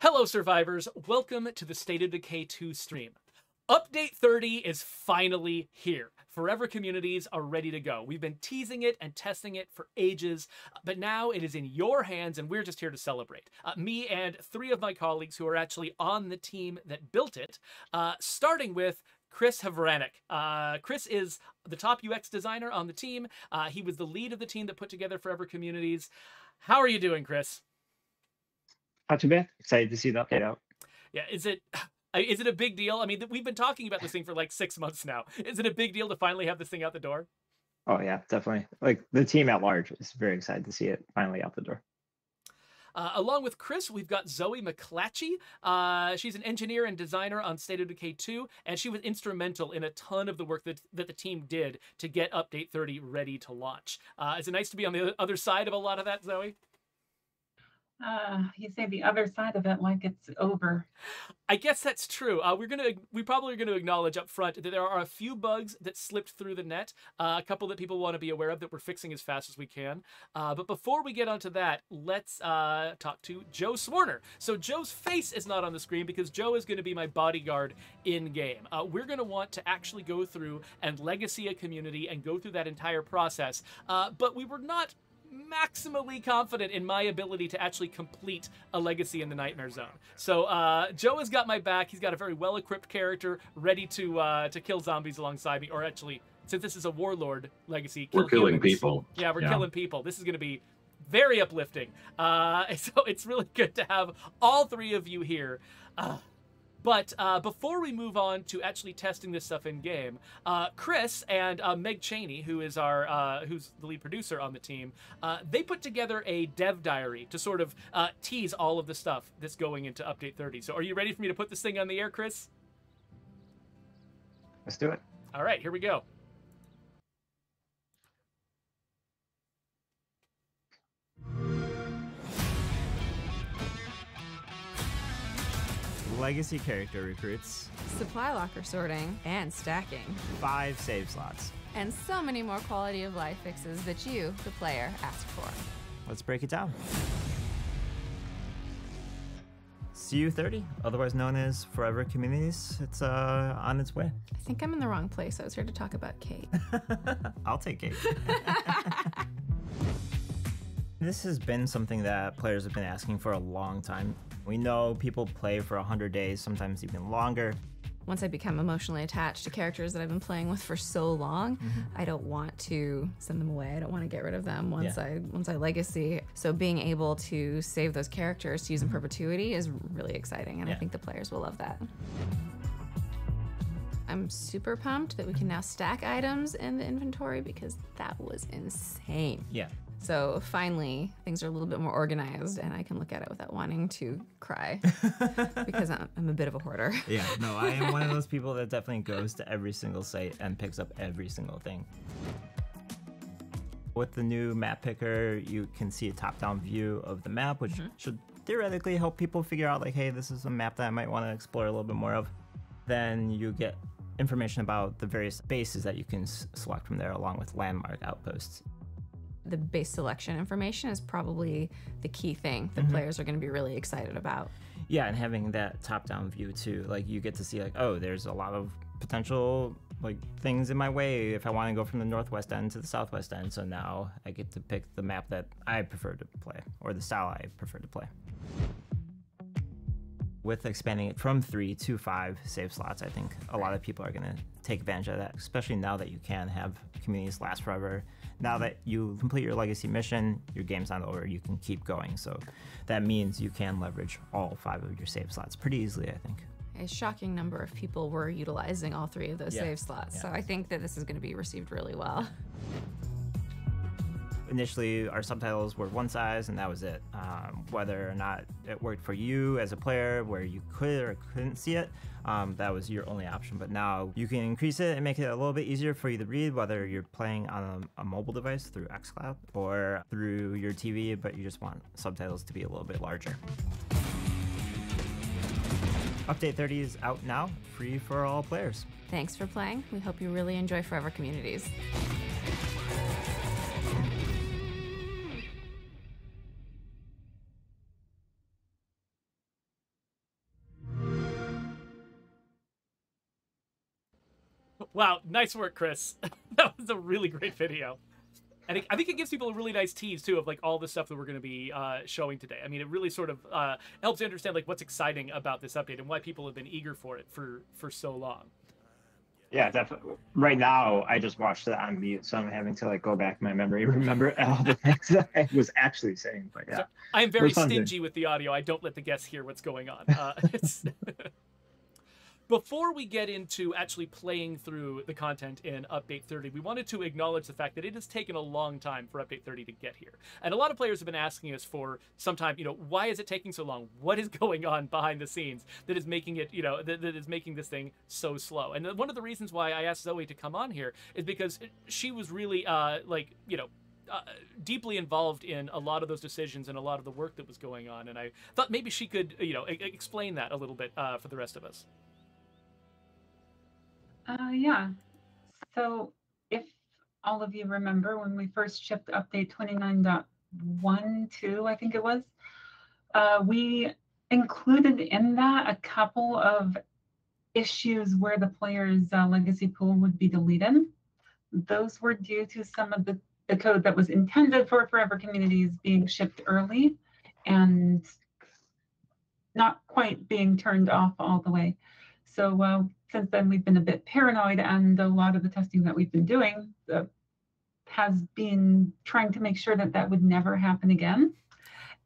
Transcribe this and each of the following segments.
Hello, survivors. Welcome to the State of Decay 2 stream. Update 30 is finally here. Forever communities are ready to go. We've been teasing it and testing it for ages, but now it is in your hands and we're just here to celebrate. Me and 3 of my colleagues who are actually on the team that built it, starting with Chris Havranek. Chris is the top UX designer on the team. He was the lead of the team that put together Forever Communities. How are you doing, Chris? Not too bad. Excited to see the update out. Yeah, is it a big deal? I mean, we've been talking about this thing for like 6 months now. Is it a big deal to finally have this thing out the door? Oh yeah, definitely. Like the team at large is very excited to see it finally out the door. Along with Chris, we've got Zoe McClatchey. She's an engineer and designer on State of Decay 2, and she was instrumental in a ton of the work that the team did to get Update 30 ready to launch. Is it nice to be on the other side of a lot of that, Zoe? You say the other side of it like it's over. I guess that's true. We probably are gonna acknowledge up front that there are a few bugs that slipped through the net, a couple that people want to be aware of that we're fixing as fast as we can. But before we get onto that, let's talk to Joe Swarner. So Joe's face is not on the screen because Joe is going to be my bodyguard in game. We're going to want to actually go through and legacy a community and go through that entire process. But we were not maximally confident in my ability to actually complete a legacy in the Nightmare Zone. So Joe has got my back. He's got a very well-equipped character ready to kill zombies alongside me, or actually, since this is a warlord legacy, we're killing humans. people. Yeah, we're killing people. This is going to be very uplifting. So it's really good to have all 3 of you here. But before we move on to actually testing this stuff in game, Chris and Meg Cheney, who is who's the lead producer on the team, they put together a dev diary to sort of tease all of the stuff that's going into Update 30. So are you ready for me to put this thing on the air, Chris? Let's do it. All right, here we go. Legacy character recruits, supply locker sorting, and stacking, 5 save slots, and so many more quality of life fixes that you, the player, asked for. Let's break it down. CU30, otherwise known as Forever Communities, it's on its way. I think I'm in the wrong place. I was here to talk about Kate. I'll take Kate. This has been something that players have been asking for a long time. We know people play for 100 days, sometimes even longer. Once I become emotionally attached to characters that I've been playing with for so long, I don't want to send them away. I don't want to get rid of them once I legacy. So being able to save those characters to use in perpetuity is really exciting, and I think the players will love that. I'm super pumped that we can now stack items in the inventory because that was insane. Yeah. So finally, things are a little bit more organized and I can look at it without wanting to cry because I'm a bit of a hoarder. Yeah, no, I am one of those people that definitely goes to every single site and picks up every single thing. With the new map picker, you can see a top-down view of the map, which should theoretically help people figure out like, hey, this is a map that I might want to explore a little bit more of. Then you get information about the various bases that you can select from there along with landmark outposts. The base selection information is probably the key thing that players are going to be really excited about. Yeah, and having that top-down view too, like you get to see like, oh, there's a lot of potential like things in my way if I want to go from the northwest end to the southwest end. So now I get to pick the map that I prefer to play or the style I prefer to play. With expanding it from 3 to 5 save slots, I think a lot of people are going to take advantage of that, especially now that you can have communities last forever. Now that you complete your legacy mission, your game's not over, you can keep going. So that means you can leverage all 5 of your save slots pretty easily, I think. A shocking number of people were utilizing all 3 of those save slots. So I think that this is going to be received really well. Initially, our subtitles were one size, and that was it. Whether or not it worked for you as a player, where you could or couldn't see it, that was your only option. But now you can increase it and make it a little bit easier for you to read, whether you're playing on a mobile device through xCloud or through your TV, but you just want subtitles to be a little bit larger. Update 30 is out now, free for all players. Thanks for playing. We hope you really enjoy Forever Communities. Wow, nice work, Chris. That was a really great video. And I think it gives people a really nice tease, too, of, like, all the stuff that we're going to be showing today. I mean, it really sort of helps you understand, like, what's exciting about this update and why people have been eager for it for so long. Yeah, definitely. Right now, I just watched it on mute, so I'm having to, like, go back in my memory, remember all the things that I was actually saying. But, yeah. So, I am very stingy with the audio. I don't let the guests hear what's going on. Before we get into actually playing through the content in Update 30, we wanted to acknowledge the fact that it has taken a long time for Update 30 to get here. And a lot of players have been asking us for some time, why is it taking so long? What is going on behind the scenes that is making it, that is making this thing so slow? And one of the reasons why I asked Zoe to come on here is because she was really, deeply involved in a lot of those decisions and a lot of the work that was going on. And I thought maybe she could, explain that a little bit for the rest of us. Yeah. So if all of you remember when we first shipped update 29.12, I think it was, we included in that a couple of issues where the player's legacy pool would be deleted. Those were due to some of the code that was intended for Forever Communities being shipped early and not quite being turned off all the way. So since then, we've been a bit paranoid, and a lot of the testing that we've been doing has been trying to make sure that that would never happen again.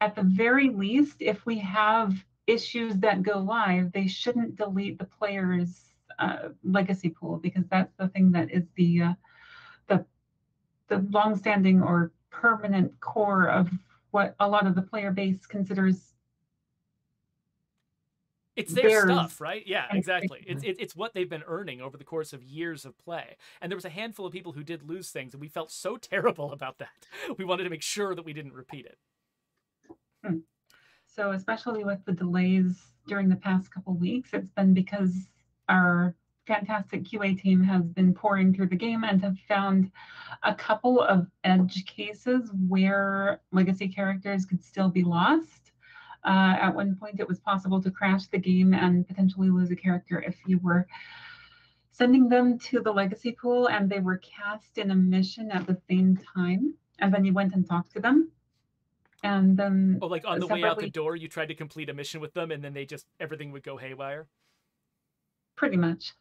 At the very least, if we have issues that go live, they shouldn't delete the player's legacy pool, because that's the thing that is the longstanding or permanent core of what a lot of the player base considers. It's their stuff, right? Yeah, exactly. It's what they've been earning over the course of years of play. And there was a handful of people who did lose things, and we felt so terrible about that. We wanted to make sure that we didn't repeat it. So especially with the delays during the past couple of weeks, it's been because our fantastic QA team has been pouring through the game and have found a couple of edge cases where legacy characters could still be lost. At one point, it was possible to crash the game and potentially lose a character if you were sending them to the legacy pool and they were cast in a mission at the same time, and then you went and talked to them. And then like on the way out the door, you tried to complete a mission with them, and then everything would go haywire? Pretty much.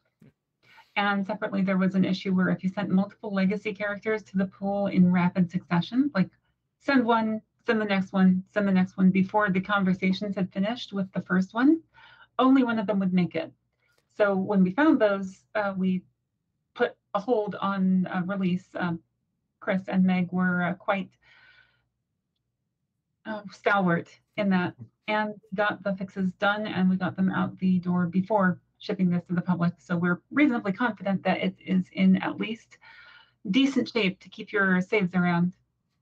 And separately, there was an issue where if you sent multiple legacy characters to the pool in rapid succession, like send one, send the next one, send the next one, before the conversations had finished with the first one, only one of them would make it. So when we found those, we put a hold on release. Chris and Meg were quite stalwart in that, and got the fixes done, and we got them out the door before shipping this to the public. So we're reasonably confident that it is in at least decent shape to keep your saves around.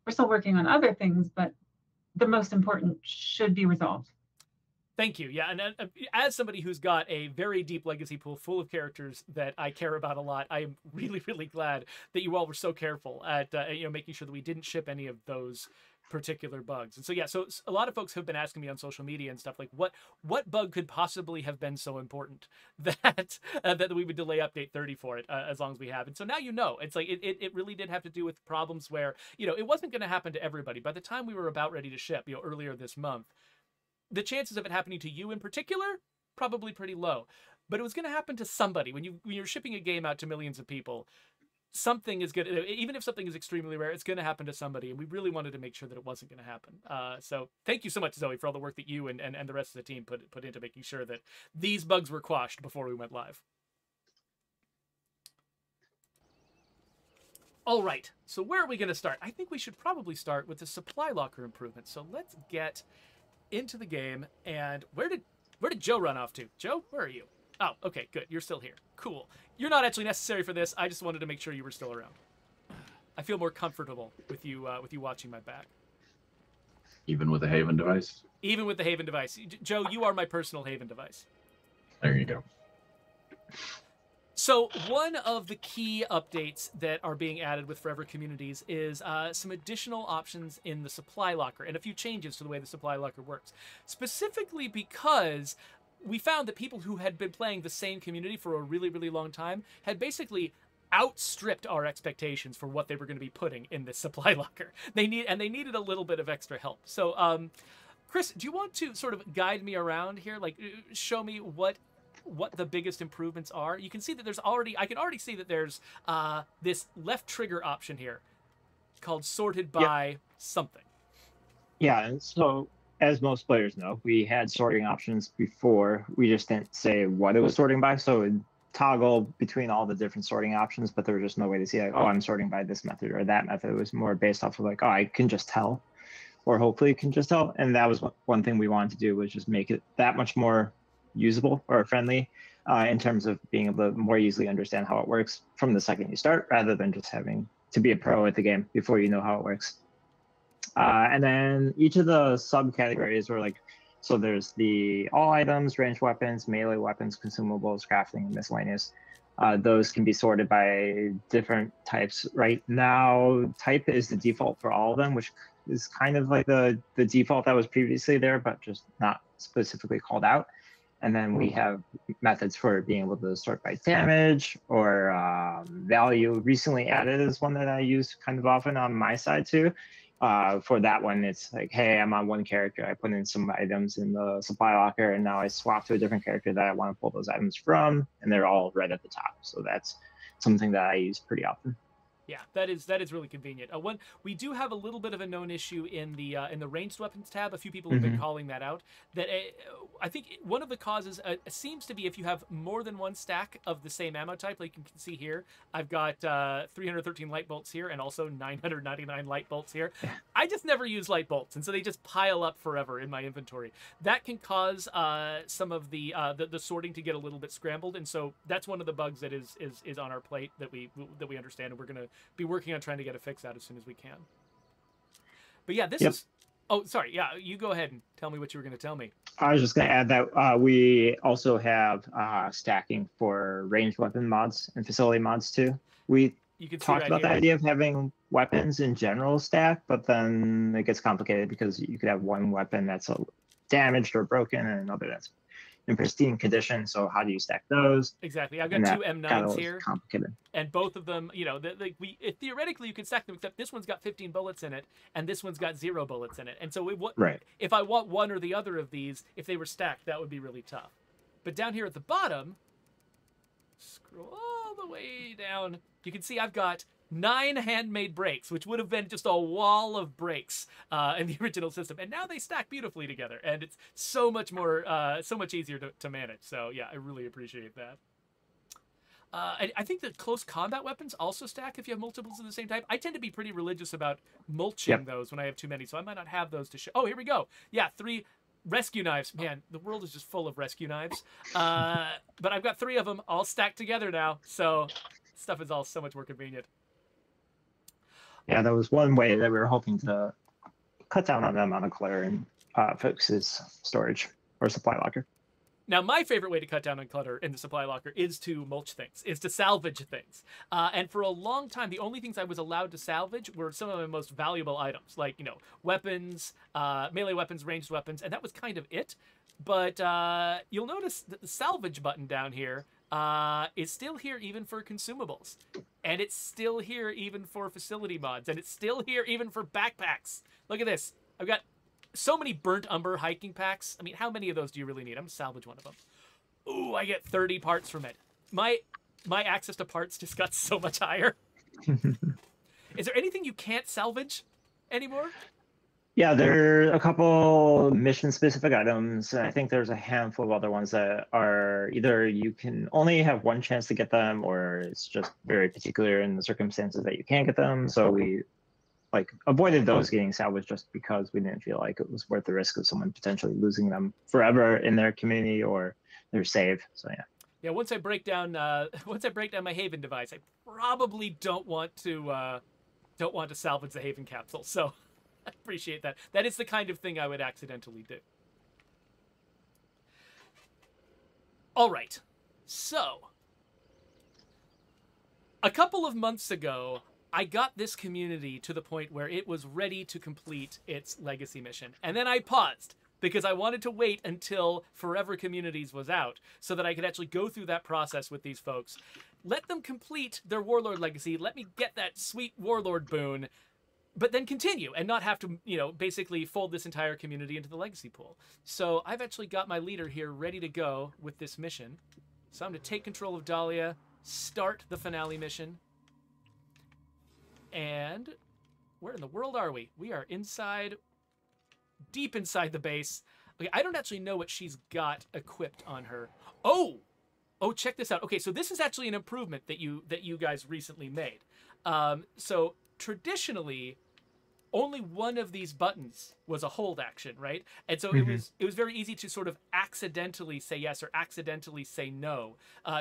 We're still working on other things, but the most important should be resolved. Thank you. Yeah, and as somebody who's got a very deep legacy pool full of characters that I care about a lot, I am really, really glad that you all were so careful at making sure that we didn't ship any of those particular bugs. And so yeah, so a lot of folks have been asking me on social media and stuff like, what bug could possibly have been so important that that we would delay update 30 for it as long as we have. And so now it's like it really did have to do with problems where it wasn't going to happen to everybody. By the time we were about ready to ship, earlier this month, the chances of it happening to you in particular, probably pretty low. But it was going to happen to somebody. When you're shipping a game out to millions of people, something is good. Even if something is extremely rare, it's going to happen to somebody. And we really wanted to make sure that it wasn't going to happen. So thank you so much, Zoe, for all the work that you and the rest of the team put into making sure that these bugs were quashed before we went live. All right, so where are we going to start? I think we should probably start with the supply locker improvement. So let's get into the game. And where did Joe run off to? Joe, where are you? Oh, okay, good. You're still here. Cool. You're not actually necessary for this. I just wanted to make sure you were still around. I feel more comfortable with you watching my back. Even with the Haven device? Even with the Haven device. Joe, you are my personal Haven device. There you go. So one of the key updates that are being added with Forever Communities is some additional options in the supply locker and a few changes to the way the supply locker works. Specifically because we found that people who had been playing the same community for a really, really long time had basically outstripped our expectations for what they were going to be putting in this supply locker. They needed a little bit of extra help. So, Chris, do you want to sort of guide me around here? Like, show me what the biggest improvements are? You can see that I can already see that there's this left trigger option here called sorted by something. Yeah, and so as most players know, we had sorting options before. We just didn't say what it was sorting by. So it would toggle between all the different sorting options, but there was just no way to see like, oh, I'm sorting by this method or that method. It was more based off of like, oh, I can just tell, or hopefully can just tell. And that was one thing we wanted to do, was just make it that much more usable or friendly in terms of being able to more easily understand how it works from the second you start, rather than just having to be a pro at the game before you know how it works. And then each of the subcategories were like, so there's the all items, ranged weapons, melee weapons, consumables, crafting, and miscellaneous. Those can be sorted by different types. Right now, type is the default for all of them, which is kind of like the default that was previously there, but just not specifically called out. And then we have methods for being able to sort by damage or value. Recently added is one that I use kind of often on my side too. For that one, it's like, hey, I'm on one character. I put in some items in the supply locker, and now I swap to a different character that I want to pull those items from, and they're all right at the top. So that's something that I use pretty often. Yeah, that is really convenient. We do have a little bit of a known issue in the ranged weapons tab. A few people have been calling that out. That I think one of the causes seems to be if you have more than one stack of the same ammo type. Like you can see here, I've got 313 light bolts here, and also 999 light bolts here. I just never use light bolts, and so they just pile up forever in my inventory. That can cause some of the sorting to get a little bit scrambled, and so that's one of the bugs that is on our plate that we understand, and we're gonna be working on trying to get a fix out as soon as we can. But yeah, this is... Oh, sorry. Yeah, you go ahead and tell me what you were going to tell me. I was just going to add that we also have stacking for ranged weapon mods and facility mods too. You can talked about the idea of having weapons in general stack, but then it gets complicated because you could have one weapon that's damaged or broken and another that's in pristine condition. So how do you stack those? Exactly. I've got two M9s here, complicated. And both of them, theoretically you can stack them, except this one's got 15 bullets in it, and this one's got 0 bullets in it. And so if I want one or the other of these, if they were stacked, that would be really tough. But down here at the bottom, scroll all the way down, you can see I've got 9 handmade brakes, which would have been just a wall of brakes in the original system, and now they stack beautifully together, and it's so much easier to manage. So yeah, I really appreciate that. I think the close combat weapons also stack if you have multiples of the same type. I tend to be pretty religious about mulching those when I have too many, so I might not have those to show. Oh, here we go. Yeah, 3 rescue knives. Man, the world is just full of rescue knives. But I've got 3 of them all stacked together now, so stuff is all so much more convenient. Yeah, that was one way that we were hoping to cut down on the amount of clutter and focuses storage or supply locker. Now, my favorite way to cut down on clutter in the supply locker is to mulch things, is to salvage things. And for a long time, the only things I was allowed to salvage were some of my most valuable items, like, weapons, melee weapons, ranged weapons, and that was kind of it. But you'll notice that the salvage button down here is still here even for consumables. And it's still here even for facility mods. And it's still here even for backpacks. Look at this. I've got so many burnt umber hiking packs. I mean, how many of those do you really need? I'm going to salvage one of them. Ooh, I get 30 parts from it. My access to parts just got so much higher. Is there anything you can't salvage anymore? Yeah, there are a couple mission-specific items. I think there's a handful of other ones that are either you can only have one chance to get them, or it's just very particular in the circumstances that you can't get them. So we avoided those getting salvaged just because we didn't feel like it was worth the risk of someone potentially losing them forever in their community or their save. So yeah. Yeah, once I break down my Haven device, I probably don't want to salvage the Haven capsule. So I appreciate that. That is the kind of thing I would accidentally do. All right. So, a couple of months ago, I got this community to the point where it was ready to complete its legacy mission. And then I paused because I wanted to wait until Forever Communities was out so that I could actually go through that process with these folks. let them complete their Warlord legacy. Let me get that sweet Warlord boon, but then continue and not have to, basically fold this entire community into the legacy pool. So I've actually got my leader here ready to go with this mission. So I'm going to take control of Dahlia, start the finale mission. And where in the world are we? We are inside, deep inside the base. Okay, I don't actually know what she's got equipped on her. Oh, check this out. Okay, so this is actually an improvement that you guys recently made. So traditionally, only one of these buttons was a hold action, right? And so it was very easy to sort of accidentally say yes or accidentally say no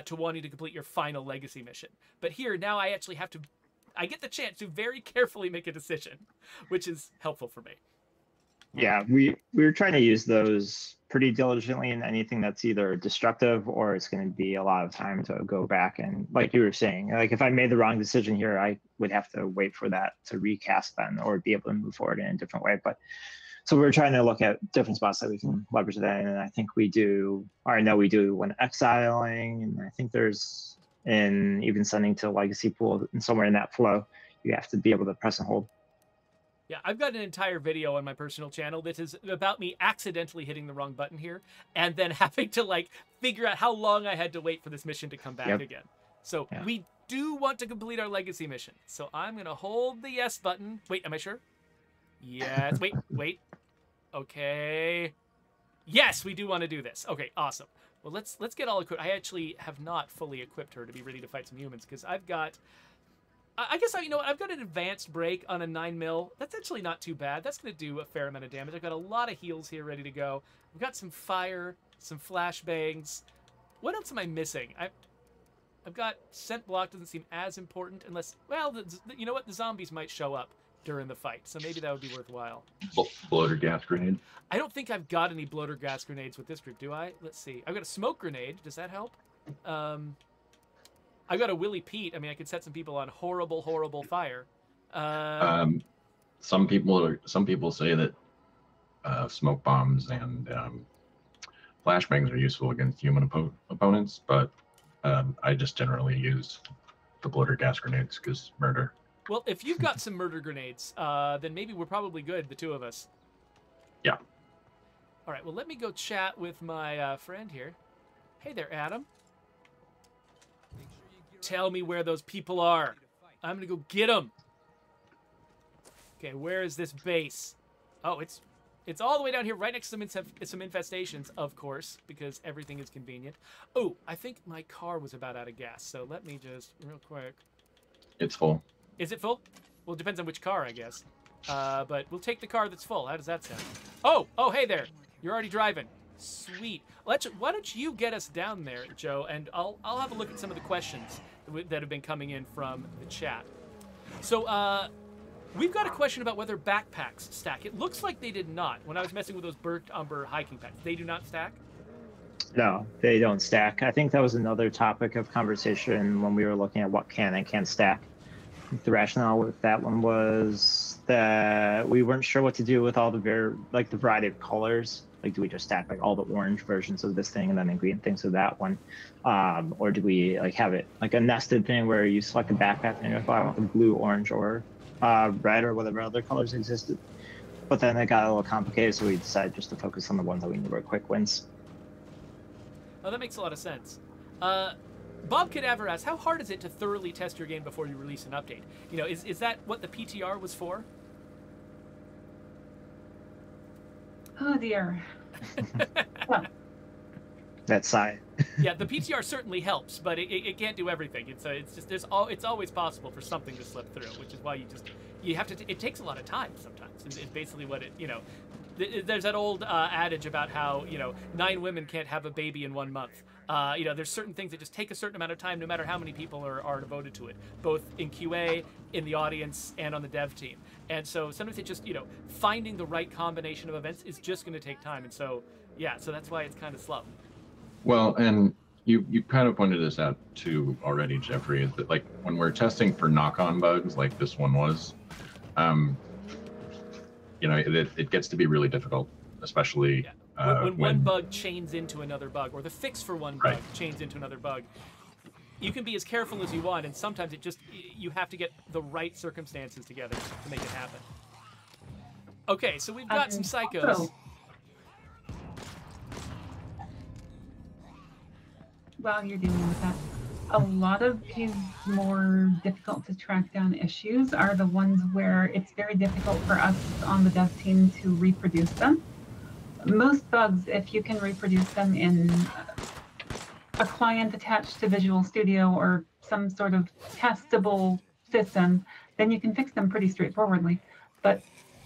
to wanting to complete your final legacy mission. But here, now I actually have to, I get the chance to very carefully make a decision, which is helpful for me. Yeah, we were trying to use those pretty diligently in anything that's either destructive or it's going to be a lot of time to go back. And like you were saying, like if I made the wrong decision here, I would have to wait for that to recast then or be able to move forward in a different way. But so we're trying to look at different spots that we can leverage that in. And I think we do, or I know we do when exiling, and I think there's in even sending to legacy pool and somewhere in that flow, you have to be able to press and hold. Yeah, I've got an entire video on my personal channel that is about me accidentally hitting the wrong button here and then having to like figure out how long I had to wait for this mission to come back again. So we do want to complete our legacy mission. So I'm going to hold the yes button. Wait, am I sure? Yes. Wait. Okay. Yes, we do want to do this. Okay, awesome. Well, let's get all equipped. I actually have not fully equipped her to be ready to fight some humans because I've got... I guess I've got an advanced break on a 9mm. That's actually not too bad. That's going to do a fair amount of damage. I've got a lot of heals here ready to go. We've got some fire, some flashbangs. What else am I missing? I've got scent block. Doesn't seem as important unless, well, you know what? The zombies might show up during the fight, so maybe that would be worthwhile. Bloater gas grenade. I don't think I've got any bloater gas grenades with this group, do I? Let's see. I've got a smoke grenade. Does that help? I got a Willy Pete. I mean, I could set some people on horrible, horrible fire. Some people say that smoke bombs and flashbangs are useful against human opponents, but I just generally use the bloater gas grenades because murder. Well, if you've got some murder grenades, then maybe we're probably good, the two of us. Yeah. All right, well, let me go chat with my friend here. Hey there, Adam. Tell me where those people are. I'm going to go get them. Okay, where is this base? Oh, it's all the way down here, right next to some infestations, of course, because everything is convenient. Oh, I think my car was about out of gas, so let me just, real quick. It's full. Is it full? Well, it depends on which car, I guess. But we'll take the car that's full. How does that sound? Oh, hey there. You're already driving. Sweet. Why don't you get us down there, Joe, and I'll have a look at some of the questions that have been coming in from the chat. So, we've got a question about whether backpacks stack. It looks like they did not. When I was messing with those burnt umber hiking packs, they do not stack? No, they don't stack. I think that was another topic of conversation when we were looking at what can and can't stack. The rationale with that one was that we weren't sure what to do with all the variety of colors. Like, do we just stack like all the orange versions of this thing and then the green things of that one, or do we like have it like a nested thing where you select a backpack and you're like, oh, I want the blue, orange, or red, or whatever other colors existed. But then it got a little complicated, so we decided just to focus on the ones that we knew were quick wins. Oh, that makes a lot of sense. Bob Cadaver asks, how hard is it to thoroughly test your game before you release an update? You know, is that what the PTR was for? Oh dear. That side. Yeah, the PTR certainly helps, but it can't do everything. It's always possible for something to slip through, which is why you have to. It takes a lot of time sometimes. It's basically what it. There's that old adage about how 9 women can't have a baby in 1 month. There's certain things that just take a certain amount of time, no matter how many people are devoted to it, both in QA, in the audience, and on the dev team. And so sometimes it just, finding the right combination of events is just going to take time. And so, yeah, so that's why it's kind of slow. Well, and you kind of pointed this out too already, Geoffrey, is that like when we're testing for knock-on bugs like this one was, it gets to be really difficult, especially when one bug chains into another bug, or the fix for one bug chains into another bug. you can be as careful as you want, and sometimes you have to get the right circumstances together to make it happen. Okay, so we've got some psychos. Also, while you're dealing with that, a lot of these more difficult to track down issues are the ones where it's very difficult for us on the dev team to reproduce them. Most bugs, if you can reproduce them in a client attached to Visual Studio or some sort of testable system, then you can fix them pretty straightforwardly. But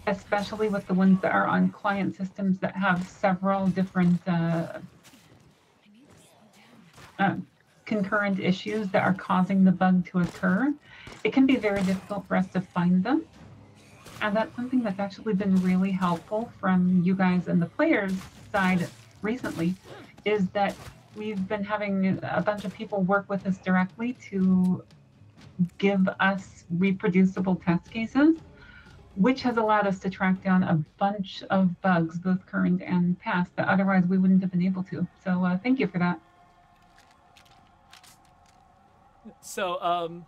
especially with the ones that are on client systems that have several different concurrent issues that are causing the bug to occur, it can be very difficult for us to find them. And that's something that's actually been really helpful from you guys and the players' side recently, is that we've been having a bunch of people work with us directly to give us reproducible test cases, which has allowed us to track down a bunch of bugs, both current and past, that otherwise we wouldn't have been able to. So thank you for that. So,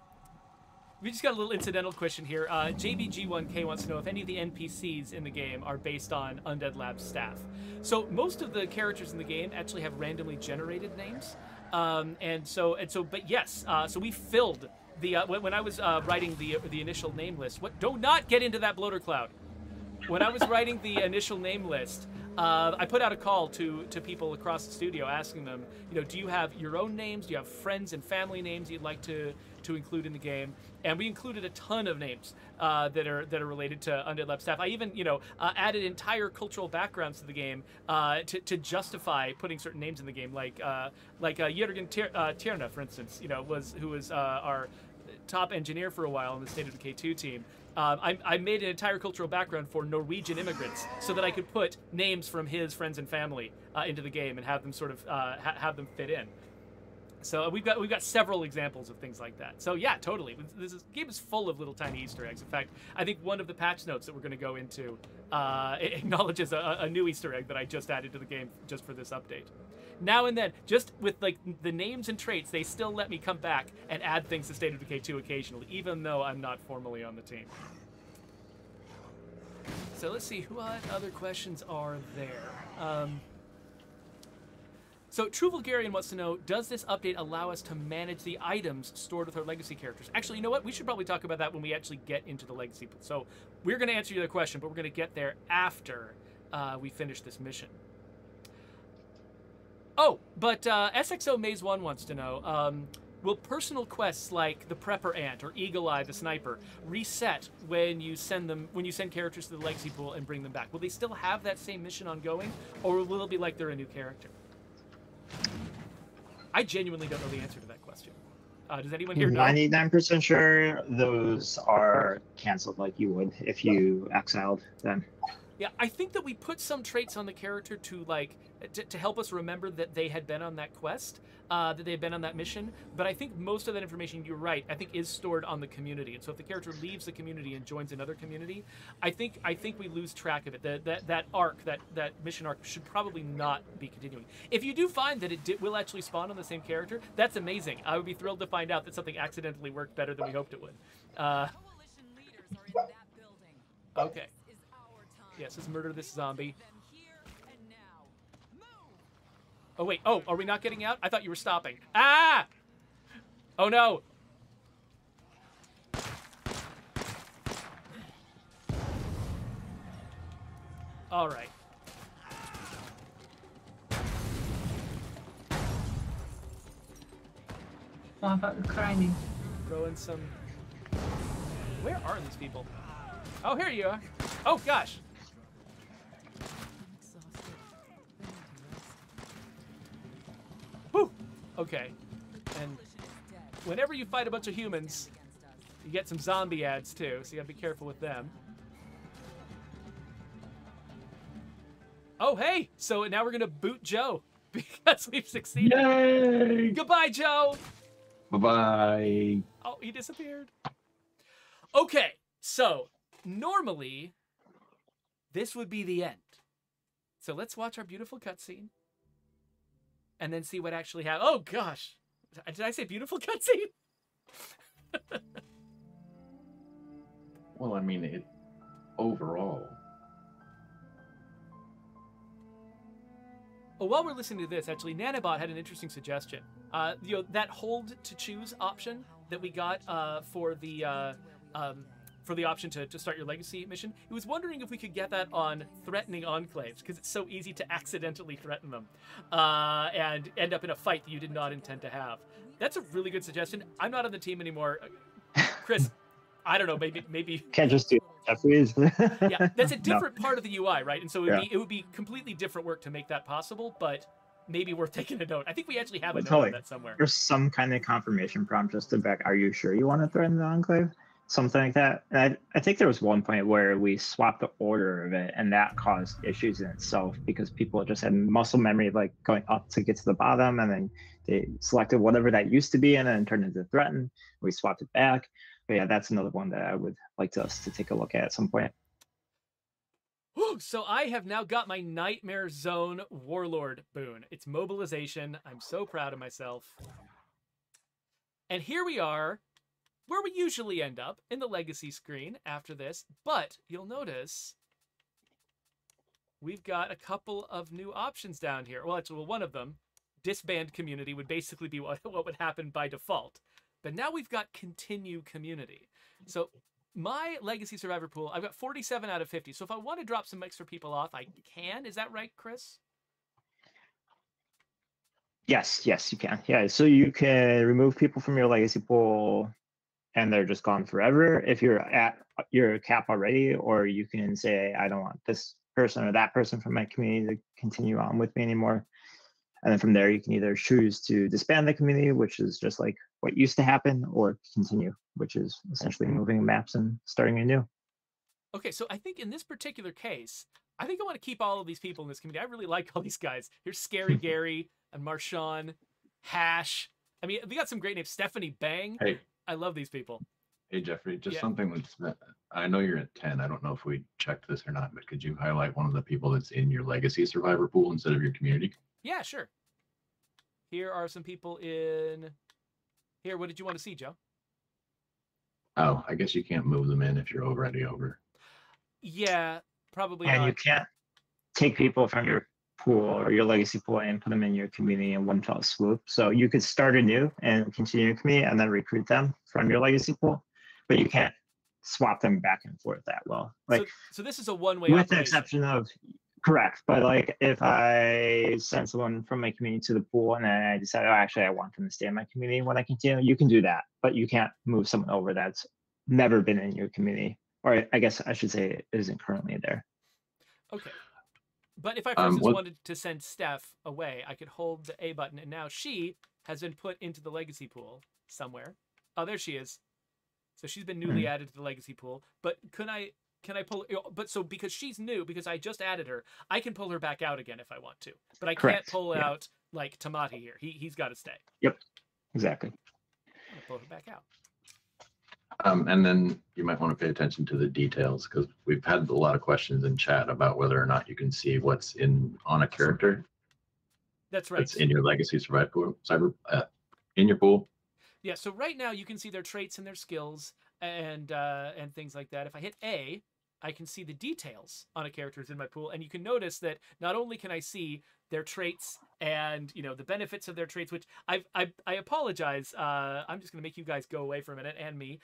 we just got a little incidental question here. JBG1K wants to know if any of the NPCs in the game are based on Undead Labs staff. So most of the characters in the game actually have randomly generated names, but yes. So we filled the when I was writing the initial name list. Do not get into that bloater cloud. When I was writing the initial name list, I put out a call to people across the studio asking them, do you have your own names? Do you have friends and family names you'd like to include in the game? And we included a ton of names that are related to Undead Lab staff. I even added entire cultural backgrounds to the game to justify putting certain names in the game, like Jürgen Tierna, for instance, who was our top engineer for a while on the State of Decay 2 team. I made an entire cultural background for Norwegian immigrants so that I could put names from his friends and family into the game and have them sort of have them fit in. So we've got several examples of things like that. So yeah, totally. This game is full of little tiny Easter eggs. In fact, I think one of the patch notes that we're going to go into acknowledges a new Easter egg that I just added to the game just for this update. Now and then, just with like the names and traits, they still let me come back and add things to State of Decay 2 occasionally, even though I'm not formally on the team. So let's see, what other questions are there? So True Vulgarian wants to know, does this update allow us to manage the items stored with our legacy characters? Actually, you know what? We should probably talk about that when we actually get into the legacy pool. So we're going to answer your question, but we're going to get there after we finish this mission. Oh, but SXO Maze 1 wants to know, will personal quests like the Prepper Ant or Eagle Eye the Sniper reset when you send characters to the legacy pool and bring them back? Will they still have that same mission ongoing, or will it be like they're a new character? I genuinely don't know the answer to that question. Does anyone here know? 99% sure those are canceled like you would if you exiled them. Yeah, I think that we put some traits on the character to to help us remember that they had been on that quest, that they had been on that mission. But I think most of that information, you're right, I think is stored on the community. And so if the character leaves the community and joins another community, I think we lose track of it. That arc, that mission arc, should probably not be continuing. If you do find that it will actually spawn on the same character, that's amazing. I would be thrilled to find out that something accidentally worked better than we hoped it would. Okay. Yes, let's murder this zombie. Oh, wait. Oh, are we not getting out? I thought you were stopping. Ah! Oh, no. All right. What about the crying? Throw in some... Where are these people? Oh, here you are. Oh, gosh. Whew. Okay. And whenever you fight a bunch of humans, you get some zombie ads too, so you gotta be careful with them. Oh, hey! So now we're gonna boot Joe because we've succeeded. Yay! Goodbye, Joe! Bye-bye. Oh, he disappeared. Okay, so normally this would be the end. So let's watch our beautiful cutscene and then see what actually happened. Oh, gosh. Did I say beautiful cutscene? Well, I mean, it overall. Well, while we're listening to this, actually, Nanobot had an interesting suggestion. That hold to choose option that we got for the option to start your legacy mission. He was wondering if we could get that on threatening enclaves, because it's so easy to accidentally threaten them and end up in a fight that you did not intend to have. That's a really good suggestion. I'm not on the team anymore. Chris, I don't know, maybe Can't just do Geoffrey's. yeah, that's a different part of the UI, right? And so it would be completely different work to make that possible, but maybe worth taking a note. I think we actually have a note of that somewhere. There's some kind of confirmation prompt just to back, are you sure you want to threaten the enclave? Something like that. And I think there was one point where we swapped the order of it, and that caused issues in itself because people just had muscle memory of like going up to get to the bottom, and then they selected whatever that used to be and then turned into threaten. We swapped it back. But yeah, that's another one that I would like us to take a look at some point. So I have now got my Nightmare Zone Warlord boon. It's mobilization. I'm so proud of myself. And here we are, where we usually end up, in the legacy screen after this. But you'll notice we've got a couple of new options down here. Well, actually, one of them, disband community, would basically be what would happen by default. But now we've got continue community. So my legacy survivor pool, I've got 47 out of 50. So if I want to drop some extra people off, I can. Is that right, Chris? Yes, you can. Yeah, so you can remove people from your legacy pool and they're just gone forever if you're at your cap already, or you can say, I don't want this person or that person from my community to continue on with me anymore. And then from there, you can either choose to disband the community, which is just like what used to happen, or continue, which is essentially moving maps and starting anew. Okay, so I think in this particular case, I think I want to keep all of these people in this community. I really like all these guys. Here's Scary Gary and Marshawn, Hash. I mean, we got some great names. Stephanie Bang. Hey. I love these people. Hey, Geoffrey, just something that's, I know you're at 10. I don't know if we checked this or not, but could you highlight one of the people that's in your legacy survivor pool instead of your community? Yeah, sure. Here are some people in here. What did you want to see, Joe? Oh, I guess you can't move them in if you're already over. Yeah, probably and not. You can't take people from your pool or your legacy pool and put them in your community in one fell swoop. So you could start anew and continue your community and then recruit them from your legacy pool, but you can't swap them back and forth that well. Like, so this is a one-way with operation. the exception of correct, but like if I send someone from my community to the pool and then I decide, oh, actually I want them to stay in my community when I continue, you can do that, but you can't move someone over that's never been in your community, or I guess I should say it isn't currently there. Okay. But if I, for instance, wanted to send Steph away, I could hold the A button, and now she has been put into the legacy pool somewhere. Oh, there she is. So she's been newly added to the legacy pool. But can I pull? But so because she's new, because I just added her, I can pull her back out again if I want to. But I can't pull out like Tamati here. He's got to stay. Yep, exactly. I'm gonna pull her back out. And then you might want to pay attention to the details, because we've had a lot of questions in chat about whether or not you can see what's on a character. That's right. That's in your legacy survivor pool, in your pool. Yeah. So right now you can see their traits and their skills and things like that. If I hit A, I can see the details on a character who's in my pool, and you can notice that not only can I see their traits and the benefits of their traits, which I apologize. I'm just gonna make you guys go away for a minute, and me,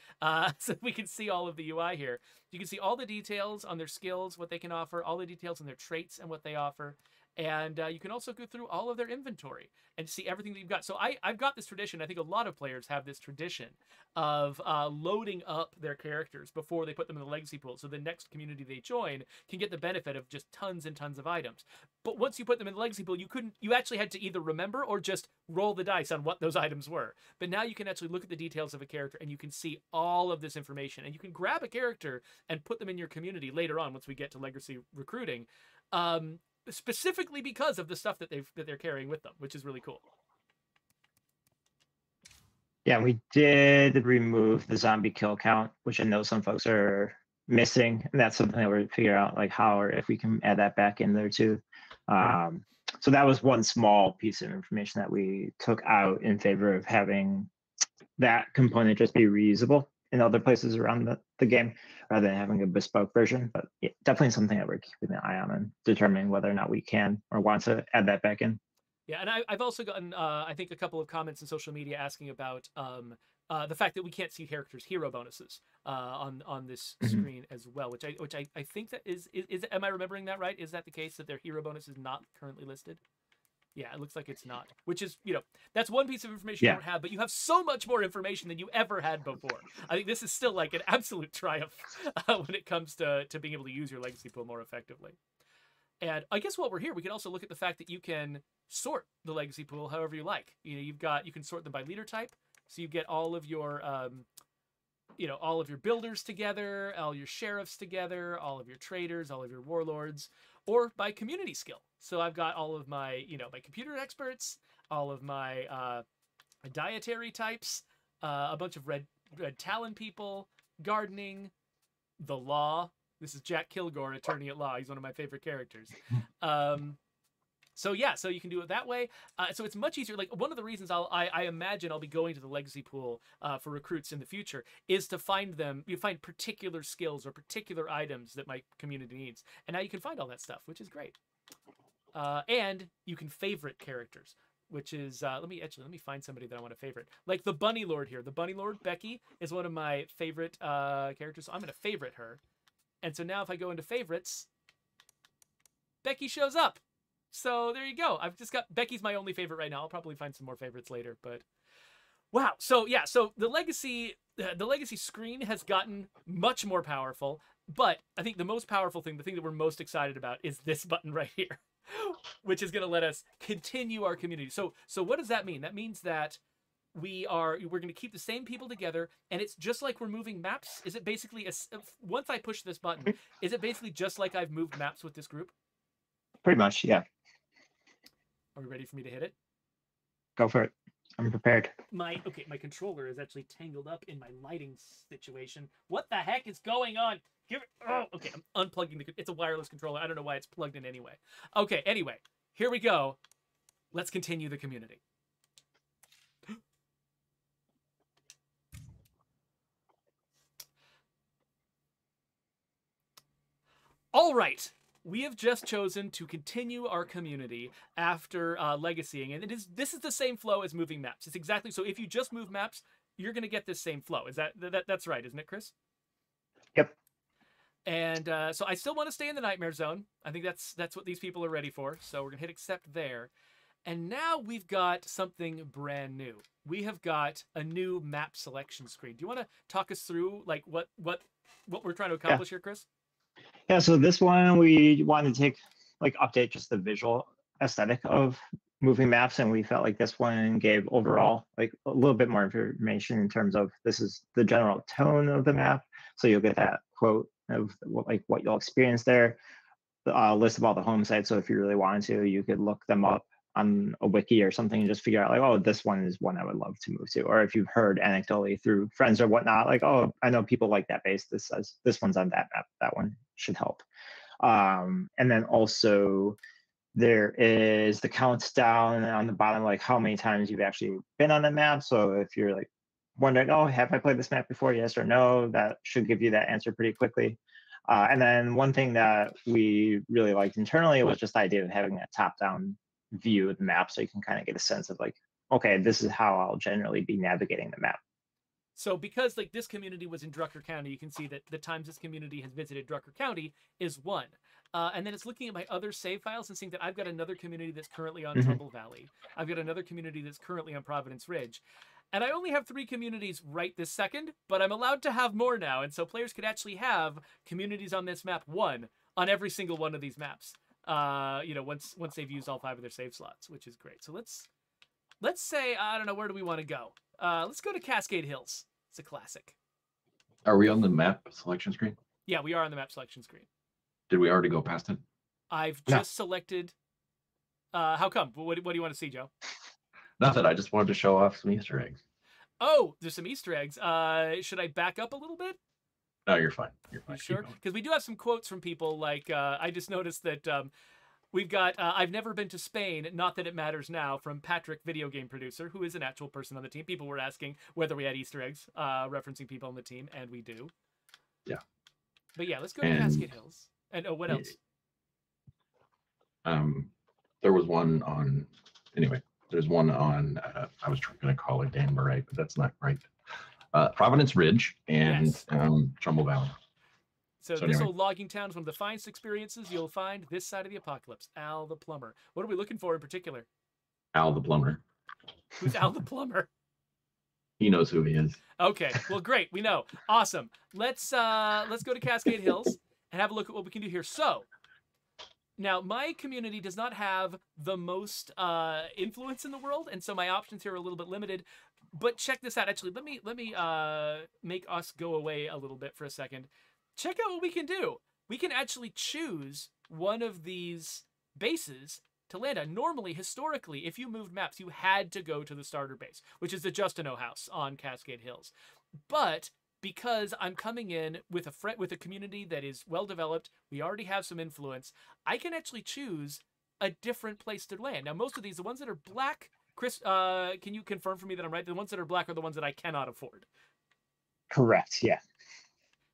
so we can see all of the UI here. You can see all the details on their skills, what they can offer, all the details on their traits and what they offer. And you can also go through all of their inventory and see everything that you've got. So I've got this tradition. I think a lot of players have this tradition of loading up their characters before they put them in the legacy pool, so the next community they join can get the benefit of just tons and tons of items. But once you put them in the legacy pool, you actually had to either remember or just roll the dice on what those items were. But now you can actually look at the details of a character and you can see all of this information. And you can grab a character and put them in your community later on once we get to legacy recruiting. Specifically because of the stuff that they're carrying with them, which is really cool. Yeah, we did remove the zombie kill count, which I know some folks are missing, and that's something that we're figuring out, like how or if we can add that back in there too. So that was one small piece of information that we took out in favor of having that component just be reusable in other places around the game rather than having a bespoke version. But yeah, definitely something that we're keeping an eye on and determining whether or not we can or want to add that back in. Yeah, and I've also gotten, I think, a couple of comments in social media asking about the fact that we can't see characters' hero bonuses on this screen as well, which I think that is am I remembering that right? Is that the case, that their hero bonus is not currently listed? Yeah, it looks like it's not, which is, that's one piece of information you don't have, but you have so much more information than you ever had before. I think this is still like an absolute triumph when it comes to being able to use your legacy pool more effectively. And I guess while we're here, we can also look at the fact that you can sort the legacy pool however you like. You can sort them by leader type, so you get all of your all of your builders together, all your sheriffs together, all of your traders, all of your warlords, or by community skill. So I've got all of my, my computer experts, all of my dietary types, a bunch of red talon people, gardening, the law. This is Jack Kilgore, attorney at law. He's one of my favorite characters. So yeah, so you can do it that way. So it's much easier. Like, one of the reasons I imagine I'll be going to the legacy pool for recruits in the future is to find them. You find particular skills or particular items that my community needs, and now you can find all that stuff, which is great. And you can favorite characters, which is let me find somebody that I want to favorite. Like the Bunny Lord here. The Bunny Lord Becky is one of my favorite characters. So I'm going to favorite her. And so now if I go into favorites, Becky shows up. So there you go. I've just got Becky's my only favorite right now. I'll probably find some more favorites later, but wow. So yeah, so the legacy screen has gotten much more powerful, but I think the most powerful thing, the thing that we're most excited about, is this button right here, which is going to let us continue our community. So what does that mean? That means that we're going to keep the same people together, and it's just like we're moving maps. Is it basically once I push this button, is it basically just like I've moved maps with this group? Pretty much, yeah. Are we ready for me to hit it? Go for it. I'm prepared. My controller is actually tangled up in my lighting situation. What the heck is going on? Okay, I'm unplugging it's a wireless controller. I don't know why it's plugged in anyway. Okay, anyway, here we go. Let's continue the community. All right, we have just chosen to continue our community after legacying, and this is the same flow as moving maps. It's exactly so. If you just move maps, you're going to get this same flow. Is that's right, isn't it, Chris? Yep. And so I still want to stay in the Nightmare Zone. I think that's what these people are ready for. So we're gonna hit accept there. And now we've got something brand new. We have got a new map selection screen. Do you want to talk us through like what we're trying to accomplish here, Chris? Yeah, so this one we wanted to update just the visual aesthetic of moving maps, and we felt like this one gave overall a little bit more information in terms of this is the general tone of the map. So you'll get that quote of what you'll experience there, the list of all the home sites. So if you really wanted to, you could look them up on a wiki or something and just figure out oh, this one is one I would love to move to. Or if you've heard anecdotally through friends or whatnot, oh, I know people like that base. This says this one's on that map. That one should help. And then also there is the countdown on the bottom, how many times you've actually been on the map. So if you're wondering, oh, have I played this map before? Yes or no, that should give you that answer pretty quickly. And then one thing that we really liked internally was just the idea of having that top-down view of the map, so you can kind of get a sense of okay, this is how I'll generally be navigating the map. So because this community was in Drucker County, you can see that the times this community has visited Drucker County is 1. And then it's looking at my other save files and seeing that I've got another community that's currently on Tumble Valley. I've got another community that's currently on Providence Ridge. And I only have 3 communities right this second, but I'm allowed to have more now. And so players could actually have communities on this map 1 on every single one of these maps. Once they've used all 5 of their save slots, which is great. So let's say, I don't know, where do we want to go? Let's go to Cascade Hills. It's a classic. Are we on the map selection screen? Yeah, we are on the map selection screen. Did we already go past it? I've just selected. How come? What do you want to see, Joe? Nothing. I just wanted to show off some Easter eggs. Oh, there's some Easter eggs. Should I back up a little bit? No, you're fine. You're fine. You sure? Because we do have some quotes from people. I just noticed that We've got I've never been to Spain, not that it matters now, from Patrick, video game producer, who is an actual person on the team. People were asking whether we had Easter eggs referencing people on the team, and we do. Yeah. But yeah, let's go to Cascade Hills. And what else? There was one on, anyway, there's one on, I was going to call it Danbury, but that's not right. Providence Ridge and Yes. Trumbull Valley. So this anyway. old logging town is one of the finest experiences you'll find this side of the apocalypse. Al the plumber. What are we looking for in particular? Al the plumber. Who's Al the plumber? He knows who he is. Okay, well, great. We know. Awesome. Let's go to Cascade Hills and have a look at what we can do here. So, now my community does not have the most influence in the world, and so my options here are a little bit limited. But check this out. Actually, let me make us go away a little bit for a second. Check out what we can do. We can actually choose one of these bases to land on. Normally, historically, if you moved maps, you had to go to the starter base, which is the Justino house on Cascade Hills. But because I'm coming in with a community that is well developed, we already have some influence, I can actually choose a different place to land. Now, most of these, the ones that are black, Chris, can you confirm for me that I'm right? The ones that are black are the ones that I cannot afford. Correct. Yeah.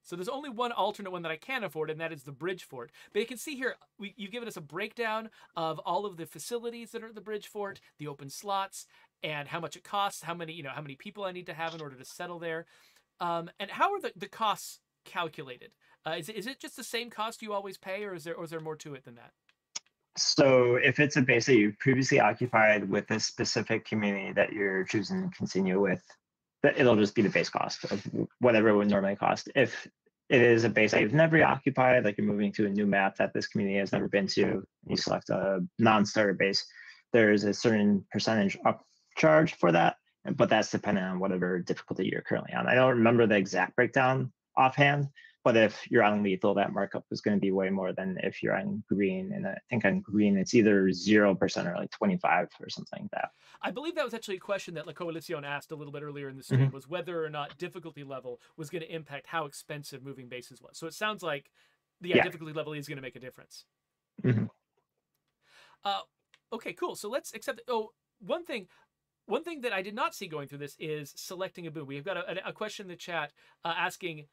So there's only one alternate one that I can afford, and that is the Bridge Fort. But you can see here, you've given us a breakdown of all of the facilities that are at the Bridge Fort, the open slots, and how much it costs, how many people I need to have in order to settle there. And how are the costs calculated? Is it just the same cost you always pay, or is there more to it than that? So if it's a base that you've previously occupied with a specific community that you're choosing to continue with, it'll just be the base cost of whatever it would normally cost. If it is a base that you've never occupied, like you're moving to a new map that this community has never been to, you select a non-starter base, there's a certain percentage upcharge for that, but that's dependent on whatever difficulty you're currently on. I don't remember the exact breakdown offhand, but if you're on lethal, that markup is going to be way more than if you're on green. And I think on green, it's either 0% or like 25 or something like that. I believe that was actually a question that La Coalición asked a little bit earlier in the stream, was whether or not difficulty level was going to impact how expensive moving bases was. So it sounds like the difficulty level is going to make a difference. Okay, cool. So let's accept. One thing that I did not see going through this is selecting a boon. We've got a question in the chat asking,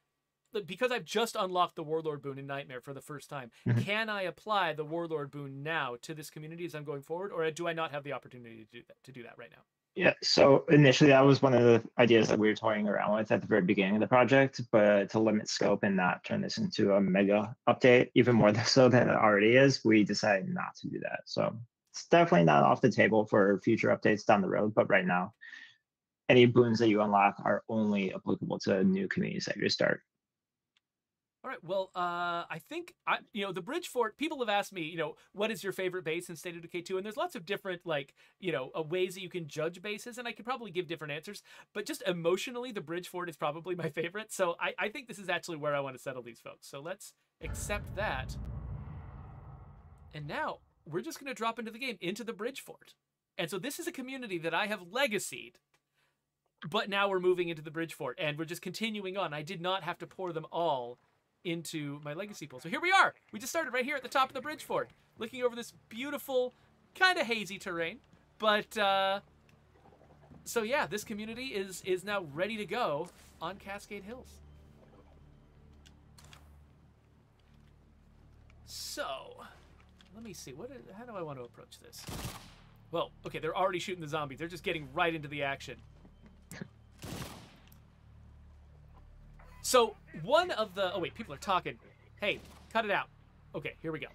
because I've just unlocked the Warlord boon in Nightmare for the first time, can I apply the Warlord boon now to this community as I'm going forward, or do I not have the opportunity to do that right now? Yeah, so initially that was one of the ideas that we were toying around with at the very beginning of the project, but to limit scope and not turn this into a mega update, even more so than it already is, we decided not to do that. So it's definitely not off the table for future updates down the road, but right now, any boons that you unlock are only applicable to new communities that you start. All right. Well, I think the Bridge Fort. People have asked me, what is your favorite base in State of Decay 2? And there's lots of different, ways that you can judge bases, and I could probably give different answers. But just emotionally, the Bridge Fort is probably my favorite. So I think this is actually where I want to settle these folks. So let's accept that. And now we're just going to drop into the game, into the Bridge Fort. And so this is a community that I have legacied, but now we're moving into the Bridge Fort, and we're just continuing on. I did not have to pour them all into my legacy pool. So here we are. We just started right here at the top of the Bridge Fort, looking over this beautiful, kind of hazy terrain. But so yeah, this community is now ready to go on Cascade Hills. So let me see. How do I want to approach this? Well, okay, they're already shooting the zombies. They're just getting right into the action. So one of the... Oh, wait, people are talking. Hey, cut it out. Okay, here we go.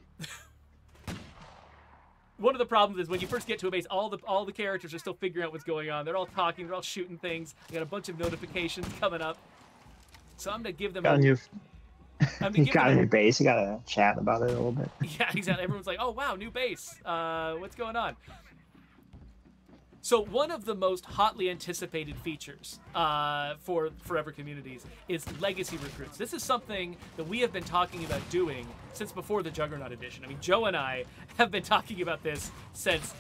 One of the problems is when you first get to a base, all the characters are still figuring out what's going on. They're all talking. They're all shooting things. I got a bunch of notifications coming up. So I'm going to give them... You got a new base. You got to chat about it a little bit. Yeah, exactly. Everyone's like, oh, wow, new base. What's going on? So one of the most hotly anticipated features for Forever Communities is legacy recruits. This is something that we have been talking about doing since before the Juggernaut edition. I mean, Joe and I have been talking about this since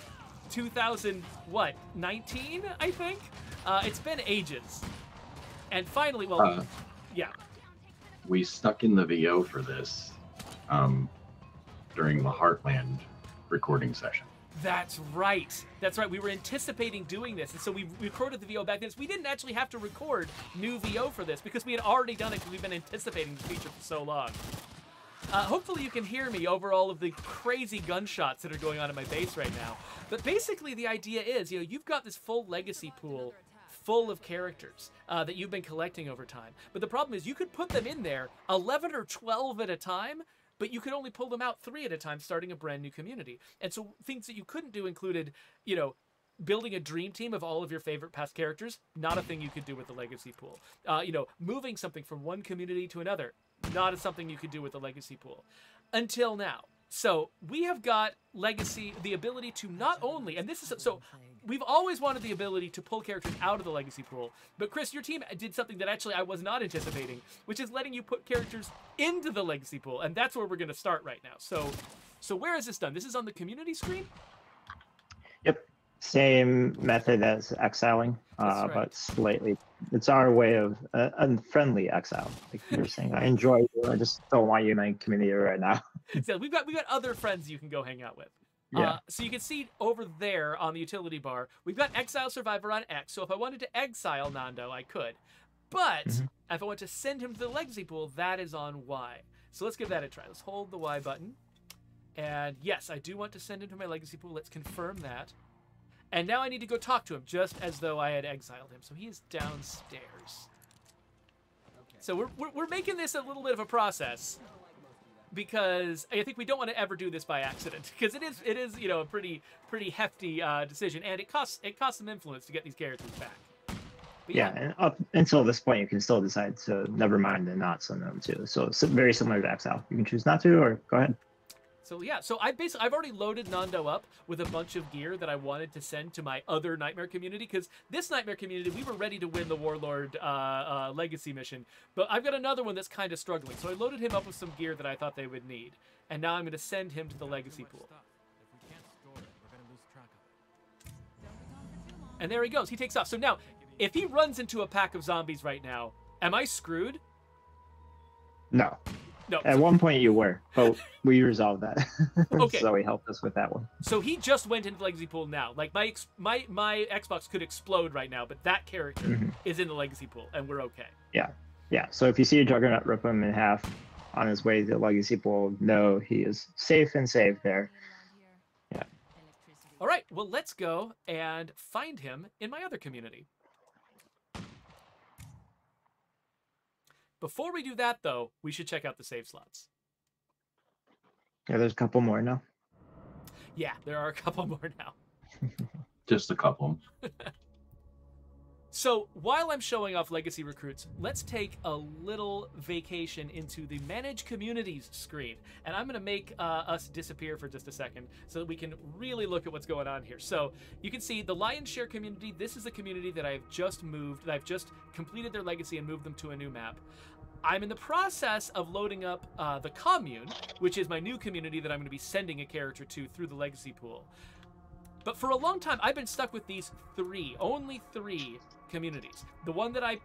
2019, I think? It's been ages. And finally, yeah. We stuck in the VO for this during the Heartland recording session. That's right. That's right. We were anticipating doing this, and so we recorded the VO back then. So we didn't actually have to record new VO for this because we had already done it because we've been anticipating the feature for so long. Hopefully you can hear me over all of the crazy gunshots that are going on in my base right now. But basically the idea is, you've got this full legacy pool full of characters that you've been collecting over time. But the problem is you could put them in there 11 or 12 at a time, but you could only pull them out 3 at a time, starting a brand new community. And so things that you couldn't do included, building a dream team of all of your favorite past characters, not a thing you could do with the legacy pool. Moving something from one community to another, not something you could do with the legacy pool. Until now. So we have got legacy, the ability to not only, and this is, so we've always wanted the ability to pull characters out of the legacy pool, but Chris, your team did something that actually I was not anticipating, which is letting you put characters into the legacy pool, and that's where we're going to start right now. So where is this done? This is on the community screen? Yep. Same method as exiling, right. but slightly. It's our way of unfriendly exile. Like you were saying, I enjoy you. I just don't want you in my community right now. So we've got other friends you can go hang out with. Yeah. So you can see over there on the utility bar, we've got Exile Survivor on X. So if I wanted to exile Nando, I could. But if I want to send him to the legacy pool, that is on Y. So let's give that a try. Let's hold the Y button. And yes, I do want to send him to my legacy pool. Let's confirm that. And now I need to go talk to him, just as though I had exiled him. So he is downstairs. So we're making this a little bit of a process, because I think we don't want to ever do this by accident, because it is a pretty hefty decision, and it costs some influence to get these characters back. But yeah, and up until this point, you can still decide to never mind and not send them too. So it's very similar to exile. You can choose not to, or go ahead. So yeah, so I've already loaded Nando up with a bunch of gear that I wanted to send to my other Nightmare community, because this Nightmare community, we were ready to win the Warlord Legacy mission, but I've got another one that's kind of struggling. So I loaded him up with some gear that I thought they would need, and now I'm going to send him to the Legacy pool. And there he goes. He takes off. So now, if he runs into a pack of zombies right now, am I screwed? No. No. At one point you were, but we resolved that. Okay. So he helped us with that one. So he just went into the legacy pool now. Like my Xbox could explode right now, but that character is in the legacy pool, and we're okay. Yeah. So if you see a Juggernaut rip him in half on his way to the legacy pool, no, he is safe and saved there. Yeah. All right. Well, let's go and find him in my other community. Before we do that, though, we should check out the save slots. Yeah, there's a couple more now. Yeah, there are a couple more now. Just a couple. So while I'm showing off legacy recruits, let's take a little vacation into the Manage Communities screen. And I'm going to make us disappear for just a second so that we can really look at what's going on here. So you can see the Lion's Share community. This is a community that I've just moved, that I've just completed their legacy and moved them to a new map. I'm in the process of loading up the Commune, which is my new community that I'm going to be sending a character to through the legacy pool. But for a long time, I've been stuck with these only three communities. The one that I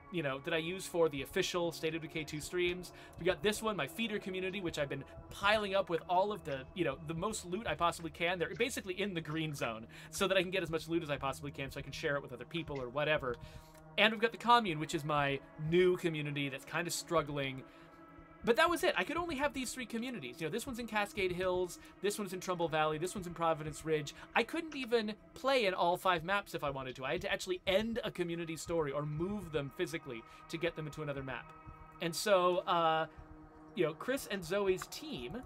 use for the official State of Decay 2 streams. We got this one, my feeder community, which I've been piling up with all of the, the most loot I possibly can. They're basically in the green zone so that I can get as much loot as I possibly can so I can share it with other people or whatever. And we've got the Commune, which is my new community that's kind of struggling. But that was it. I could only have these three communities. This one's in Cascade Hills, this one's in Trumbull Valley, this one's in Providence Ridge. I couldn't even play in all 5 maps if I wanted to. I had to actually end a community story or move them physically to get them into another map. And so, Chris and Zoe's team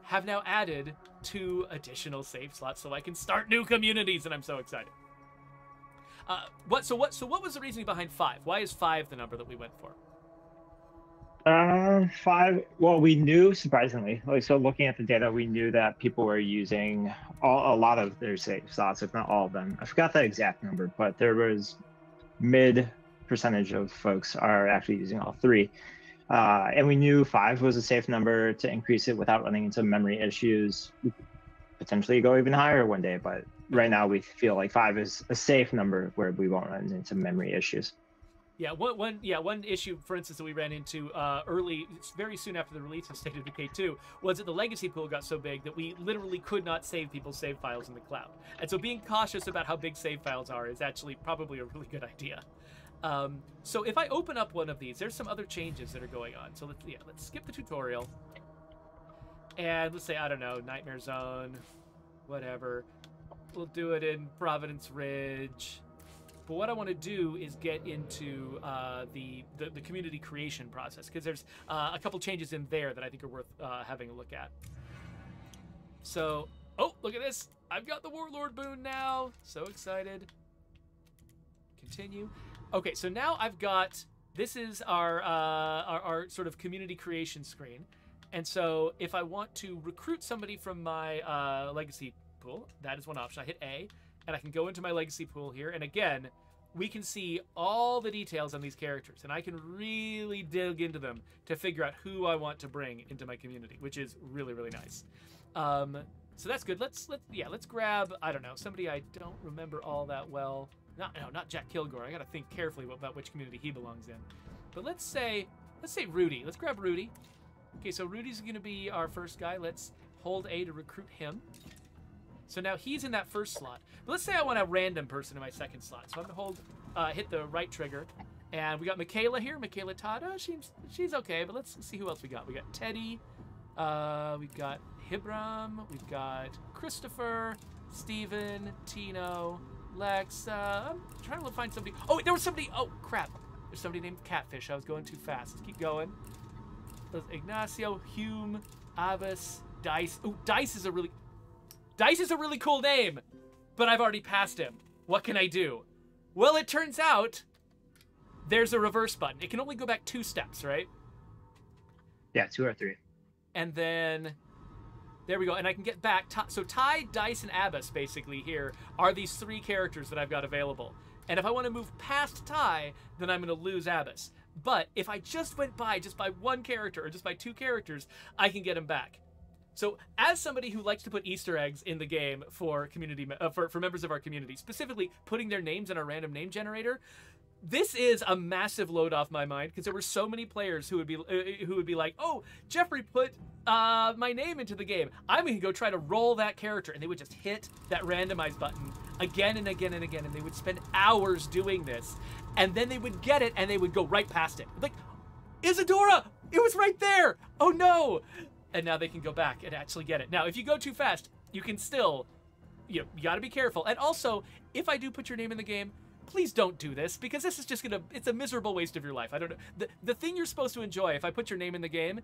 have now added 2 additional save slots so I can start new communities, and I'm so excited. What was the reasoning behind 5? Why is 5 the number that we went for? 5. Well, we knew, surprisingly, so looking at the data, we knew that people were using a lot of their save slots, if not all of them. I forgot the exact number, but there was mid percentage of folks are actually using all 3. And we knew 5 was a safe number to increase it without running into memory issues. Potentially go even higher one day, but right now we feel like 5 is a safe number where we won't run into memory issues. Yeah, one issue, for instance, that we ran into very soon after the release of State of Decay 2, was that the legacy pool got so big that we literally could not save people's save files in the cloud. And so being cautious about how big save files are is actually probably a really good idea. So if I open up one of these, there's some other changes that are going on. So let's skip the tutorial. And let's say, I don't know, Nightmare Zone, whatever. We'll do it in Providence Ridge. But what I want to do is get into the community creation process, because there's a couple changes in there that I think are worth having a look at. So, oh, look at this. I've got the Warlord boon now. So excited. Continue. Okay, so now I've got, this is our sort of community creation screen. And so if I want to recruit somebody from my legacy pool, that is one option. I hit A, and I can go into my legacy pool here. And again, we can see all the details on these characters, and I can really dig into them to figure out who I want to bring into my community, which is really, really nice. So that's good. Let's grab, I don't know, somebody I don't remember all that well. Not Jack Kilgore. I got to think carefully about which community he belongs in. But let's say Rudy. Let's grab Rudy. Okay, so Rudy's going to be our first guy. Let's hold A to recruit him. So now he's in that first slot. But let's say I want a random person in my second slot. So I'm going to hit the right trigger. And we got Michaela here. Michaela Tada. She's okay, but let's see who else we got. We got Teddy. We've got Hibram. We've got Christopher, Steven, Tino, Lex. I'm trying to find somebody. Oh, there was somebody. Oh, crap. There's somebody named Catfish. I was going too fast. Let's keep going. There's Ignacio, Hume, Abbas, Dice. Oh, Dice is a really cool name, but I've already passed him. What can I do? Well, it turns out there's a reverse button. It can only go back 2 steps, right? Yeah, 2 or 3. And then there we go. And I can get back. So Ty, Dice, and Abbas basically here are these 3 characters that I've got available. And if I want to move past Ty, then I'm going to lose Abbas. But if I just went by 1 character or just by 2 characters, I can get him back. So as somebody who likes to put Easter eggs in the game for community for members of our community, specifically putting their names in a random name generator, this is a massive load off my mind, because there were so many players who would be like, "Oh, Geoffrey put my name into the game. I'm going to go try to roll that character," and they would just hit that randomize button again and again and again, and they would spend hours doing this, and then they would get it and they would go right past it. Like, Isadora, it was right there. Oh no! And now they can go back and actually get it. Now, if you go too fast, you can still, you got to be careful. And also, if I do put your name in the game, please don't do this, because this is just it's a miserable waste of your life. I don't know. The thing you're supposed to enjoy if I put your name in the game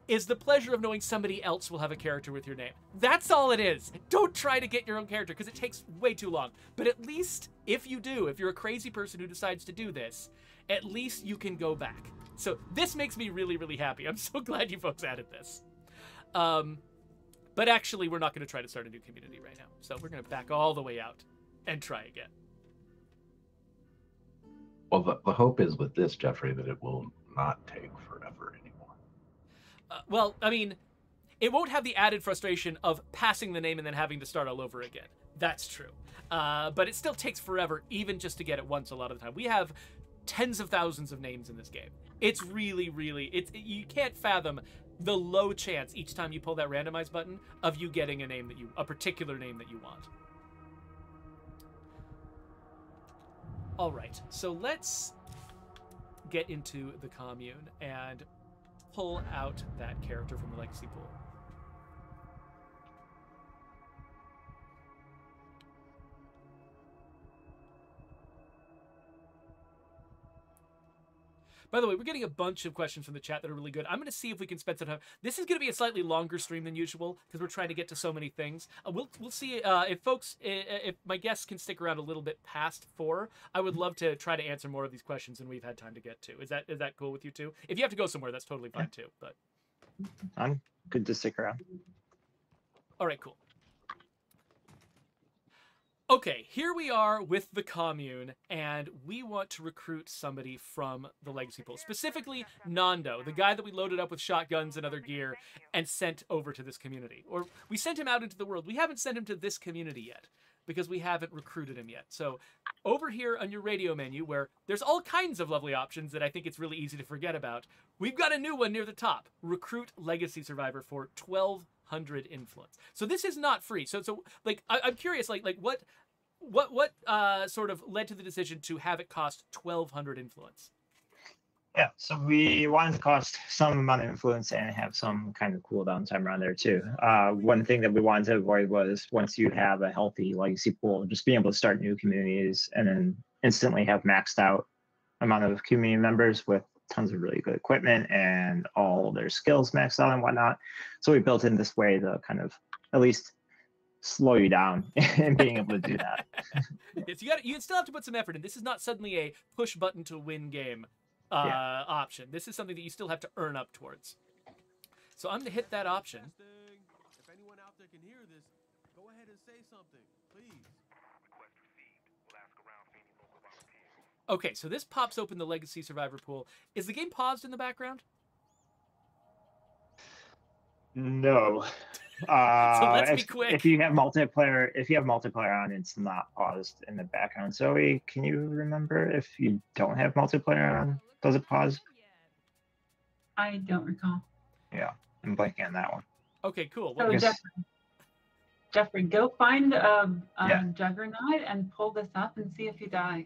is the pleasure of knowing somebody else will have a character with your name. That's all it is. Don't try to get your own character, because it takes way too long. But at least if you're a crazy person who decides to do this, at least you can go back. So this makes me really, really happy. I'm so glad you folks added this. But actually, we're not going to try to start a new community right now. So we're going to back all the way out and try again. Well, the hope is with this, Geoffrey, that it will not take forever anymore. Well, I mean, it won't have the added frustration of passing the name and then having to start all over again. That's true. But it still takes forever, even just to get it once a lot of the time. We have tens of thousands of names in this game. It's really, really, you can't fathom the low chance each time you pull that randomize button of you getting a particular name that you want. All right, so let's get into the commune and pull out that character from the legacy pool. By the way, we're getting a bunch of questions from the chat that are really good. I'm going to see if we can spend some time. This is going to be a slightly longer stream than usual because we're trying to get to so many things. We'll see if my guests can stick around a little bit past 4. I would love to try to answer more of these questions than we've had time to get to. Is that cool with you too? If you have to go somewhere, that's totally fine too. But I'm good to stick around. All right, cool. Okay, here we are with the commune, and we want to recruit somebody from the legacy pool, specifically Nando, the guy that we loaded up with shotguns and other gear and sent over to this community. Or we sent him out into the world. We haven't sent him to this community yet. because we haven't recruited him yet. So over here on your radio menu, where there's all kinds of lovely options that I think it's really easy to forget about, we've got a new one near the top. Recruit Legacy Survivor for 1,200 influence. So this is not free. So like I'm curious, like what sort of led to the decision to have it cost 1,200 influence? Yeah, so we wanted to cost some amount of influence and have some kind of cooldown time around there too. One thing that we wanted to avoid was once you have a healthy legacy pool, just being able to start new communities and then instantly have maxed out amount of community members with tons of really good equipment and all their skills maxed out and whatnot. So we built in this way to kind of at least slow you down in being able to do that. Yes, you still have to put some effort in. This is not suddenly a push button to win game option. This is something that you still have to earn up towards. So I'm going to hit that option. If anyone out there can hear this, go ahead and say something, please. Okay, so this pops open the Legacy Survivor pool. Is the game paused in the background? No. So let's be quick. If you have multiplayer on, it's not paused in the background. Zoe, can you remember if you don't have multiplayer on? Does it pause? I don't recall. Yeah, I'm blanking on that one. Okay, cool. So Well, Geoffrey, go find a Juggernaut and pull this up and see if you die.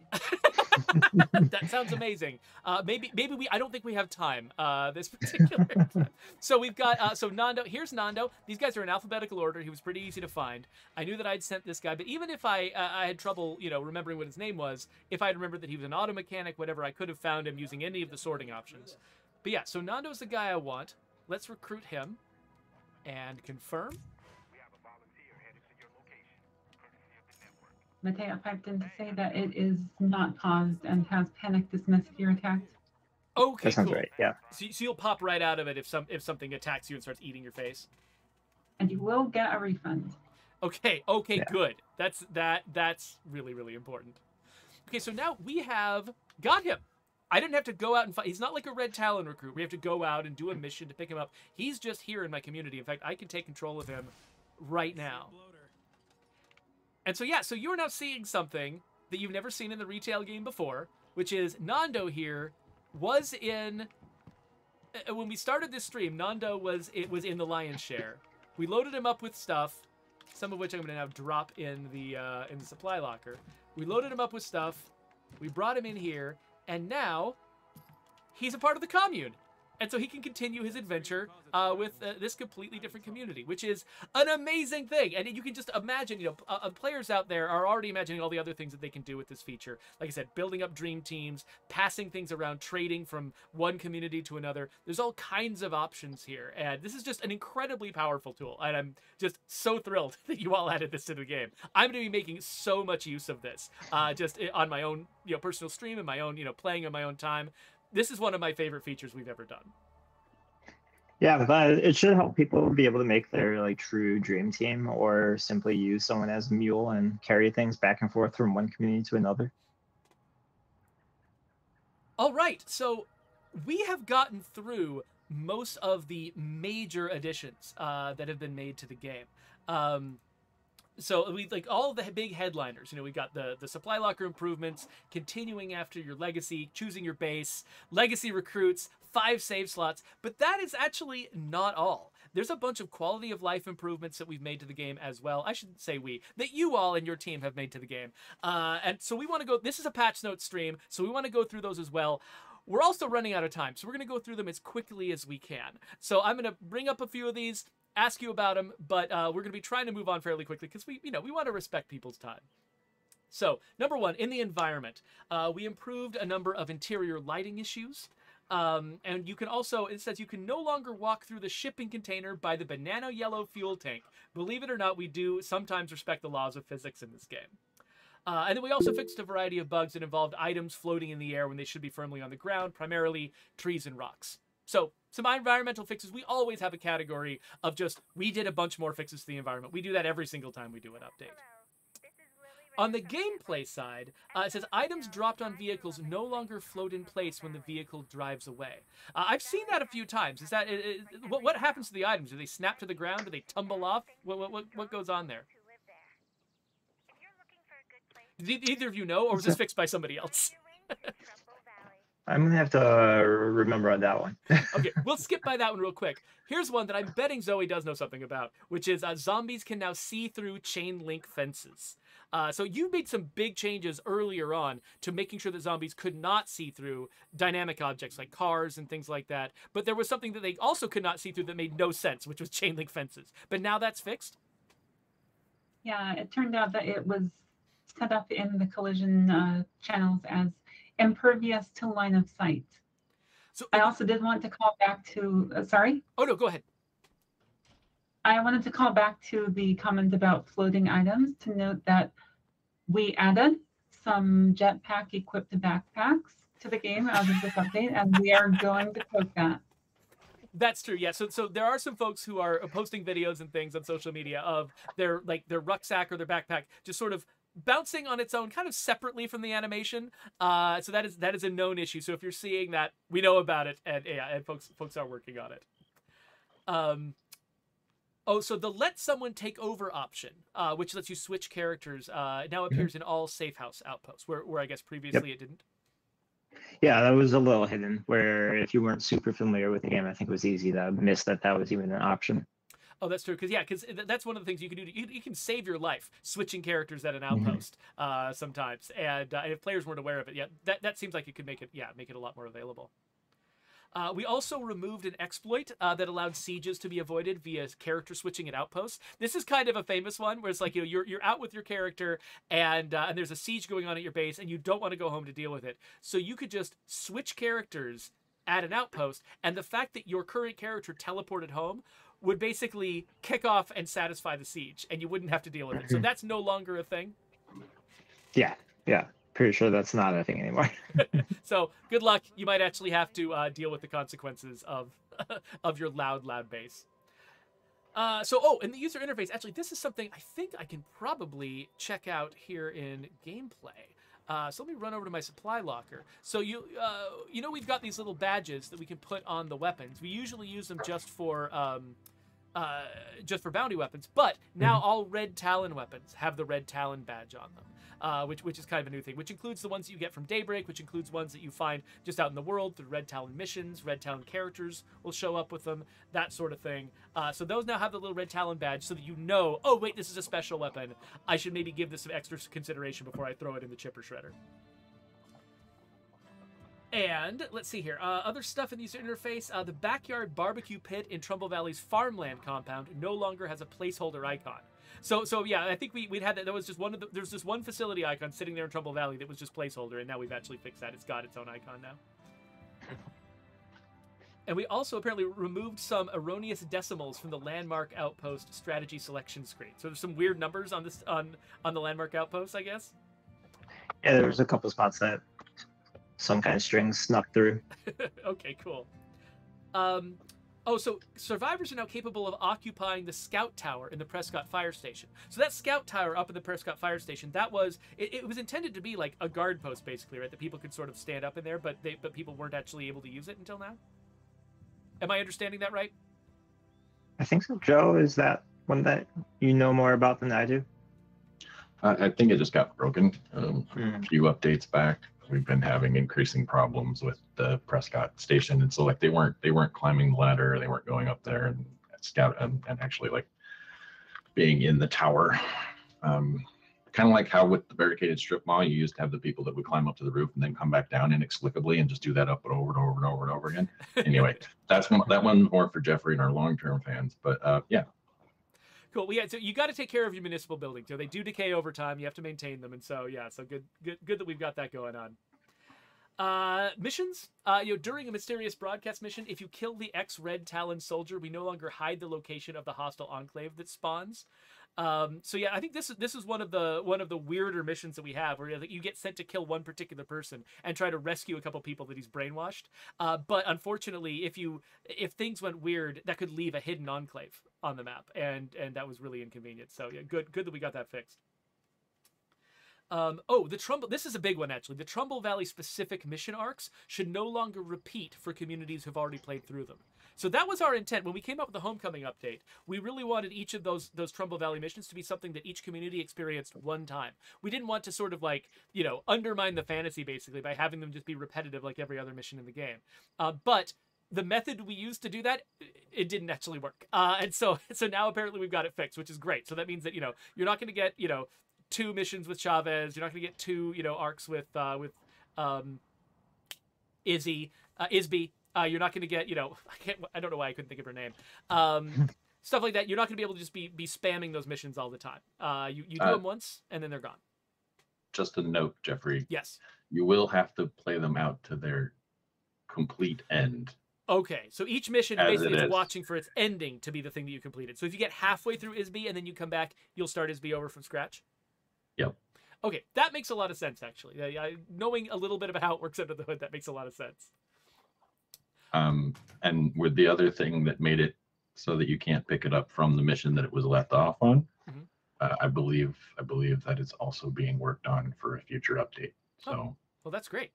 that sounds amazing. Maybe I don't think we have time this particular time. So we've got so Nando. Here's Nando. These guys are in alphabetical order. He was pretty easy to find. I knew that I'd sent this guy, but even if I had trouble, remembering what his name was, if I had remembered that he was an auto mechanic, whatever, I could have found him using any of the sorting options. But yeah, so Nando's the guy I want. Let's recruit him and confirm. Mateo piped in to say that it is not paused and has panic dismiss if you're attacked. Okay, That sounds cool. right. Yeah. So you'll pop right out of it if something attacks you and starts eating your face. And you will get a refund. Okay, Yeah. good. That's really, really important. Okay, so now we have got him. I didn't have to go out and fight. He's not like a Red Talon recruit. We have to go out and do a mission to pick him up. He's just here in my community. In fact, I can take control of him right now. And so, yeah, so you're now seeing something that you've never seen in the retail game before, which is Nando here was in... When we started this stream, Nando was in the lion's share. We loaded him up with stuff, some of which I'm going to now drop in the supply locker. We loaded him up with stuff. We brought him in here, and now he's a part of the commune. And so he can continue his adventure with this completely different community, which is an amazing thing. And you can just imagine, players out there are already imagining all the other things that they can do with this feature. Like I said, building up dream teams, passing things around, trading from one community to another. There's all kinds of options here. And this is just an incredibly powerful tool. And I'm just so thrilled that you all added this to the game. I'm going to be making so much use of this just on my own personal stream and my own, playing on my own time. This is one of my favorite features we've ever done. Yeah, but it should help people be able to make their true dream team or simply use someone as a mule and carry things back and forth from one community to another. All right, so we have gotten through most of the major additions that have been made to the game. So we all the big headliners. We got the supply locker improvements, continuing after your legacy, choosing your base, legacy recruits, 5 save slots. But that is actually not all. There's a bunch of quality of life improvements that we've made to the game as well. I should say that you all and your team have made to the game. And so we want to go. This is a patch notes stream, so we want to go through those as well. We're also running out of time, so we're going to go through them as quickly as we can. So I'm going to bring up a few of these, ask you about them, but we're going to be trying to move on fairly quickly because we want to respect people's time. So, number 1, in the environment, we improved a number of interior lighting issues. And you can also, it says you can no longer walk through the shipping container by the banana yellow fuel tank. Believe it or not, we do sometimes respect the laws of physics in this game. And then we also fixed a variety of bugs that involved items floating in the air when they should be firmly on the ground, primarily trees and rocks. So, some environmental fixes. We always have a category of just, we did a bunch more fixes to the environment. We do that every single time we do an update. On the gameplay side, it says items dropped on vehicles no longer float in place when the vehicle drives away. I've seen that a few times. Is that what happens to the items? Do they snap to the ground? Do they tumble off? What goes on there? Did either of you know, or was this fixed by somebody else? I'm gonna have to remember on that one. Okay, we'll skip by that one real quick. Here's one that I'm betting Zoe does know something about, which is zombies can now see through chain link fences. So you made some big changes earlier on to making sure that zombies could not see through dynamic objects like cars and things like that. But there was something that they also could not see through that made no sense, which was chain link fences. But now that's fixed? Yeah, it turned out that it was set up in the collision channels as impervious to line of sight. So I also did want to call back to, sorry? Oh, no, go ahead. I wanted to call back to the comment about floating items to note that we added some jetpack equipped backpacks to the game as of this update, and we are going to poke that. That's true. Yeah. So there are some folks who are posting videos and things on social media of their rucksack or their backpack just sort of bouncing on its own, kind of separately from the animation. So that is a known issue. So if you're seeing that, we know about it, and folks are working on it. So the let someone take over option, which lets you switch characters, now appears in all safe house outposts, where I guess previously it didn't. Yeah, that was a little hidden, where if you weren't super familiar with the game, I think it was easy to miss that was even an option. Oh, that's true. Because that's one of the things you can do. You can save your life switching characters at an outpost sometimes. And if players weren't aware of it, that seems like it could make it a lot more available. We also removed an exploit that allowed sieges to be avoided via character switching at outposts. This is kind of a famous one, where it's like you're out with your character and there's a siege going on at your base, and you don't want to go home to deal with it. So you could just switch characters at an outpost, and the fact that your current character teleported home would basically kick off and satisfy the siege, and you wouldn't have to deal with it. So that's no longer a thing. Yeah. Pretty sure that's not a thing anymore. So good luck. You might actually have to deal with the consequences of of your loud bass. In the user interface, actually, this is something I think I can probably check out here in gameplay. So let me run over to my supply locker. So we've got these little badges that we can put on the weapons. We usually use them just for bounty weapons, but now all Red Talon weapons have the Red Talon badge on them. Which is kind of a new thing, which includes the ones that you get from Daybreak, which includes ones that you find just out in the world through Red Talon missions. Red Talon characters will show up with them, that sort of thing. So those now have the little Red Talon badge so that you know, oh, wait, this is a special weapon. I should maybe give this some extra consideration before I throw it in the chipper shredder. And let's see here. Other stuff in the user interface. The backyard barbecue pit in Trumbull Valley's farmland compound no longer has a placeholder icon. So yeah, I think we'd had that. There was just there's just one facility icon sitting there in Trumbull Valley that was just placeholder, and now we've actually fixed that. It's got its own icon now. And we also apparently removed some erroneous decimals from the landmark outpost strategy selection screen. So there's some weird numbers on this on the landmark outpost, I guess. Yeah, there was a couple spots that some kind of string snuck through. Okay, cool. So survivors are now capable of occupying the scout tower in the Prescott Fire Station. So that scout tower up in the Prescott Fire Station, it was intended to be like a guard post, basically, right? That people could sort of stand up in there, but people weren't actually able to use it until now. Am I understanding that right? I think so. Joe, is that one that you know more about than I do? I think it just got broken a few updates back. We've been having increasing problems with the Prescott station, and so like they weren't climbing the ladder, they weren't going up there and scout and actually like being in the tower. Kind of like how with the barricaded strip mall, you used to have the people that would climb up to the roof and then come back down inexplicably and just do that up and over and over and over and over again. Anyway, that one more for Geoffrey and our long-term fans, but yeah. Cool. Well, yeah, so you got to take care of your municipal buildings. So they do decay over time. You have to maintain them, and so so good that we've got that going on. Missions. During a mysterious broadcast mission, if you kill the ex-Red Talon soldier, we no longer hide the location of the hostile enclave that spawns. I think this is one of the weirder missions that we have, where you get sent to kill one particular person and try to rescue a couple people that he's brainwashed. But unfortunately, if things went weird, that could leave a hidden enclave on the map, and that was really inconvenient. So yeah, good that we got that fixed. The Trumbull. This is a big one actually. The Trumbull Valley specific mission arcs should no longer repeat for communities who've already played through them. So that was our intent when we came up with the Homecoming update. We really wanted each of those Trumbull Valley missions to be something that each community experienced one time. We didn't want to sort of like, undermine the fantasy basically by having them just be repetitive like every other mission in the game. But the method we used to do that, it didn't actually work. And so now apparently we've got it fixed, which is great. So that means that, you're not going to get, 2 missions with Chavez. You're not going to get 2, arcs with Isby. You're not going to get, I don't know why I couldn't think of her name. Stuff like that. You're not going to be able to just be spamming those missions all the time. You do them once and then they're gone. Just a note, Geoffrey. Yes. You will have to play them out to their complete end. Okay, so each mission As basically it is is. watching for its ending to be the thing that you completed. So if you get halfway through Isby and then you come back, you'll start Isby over from scratch? Yep. Okay, that makes a lot of sense, actually. Knowing a little bit about how it works under the hood, that makes a lot of sense. And with the other thing that made it so that you can't pick it up from the mission that it was left off on, I believe that it's also being worked on for a future update. So, well, that's great.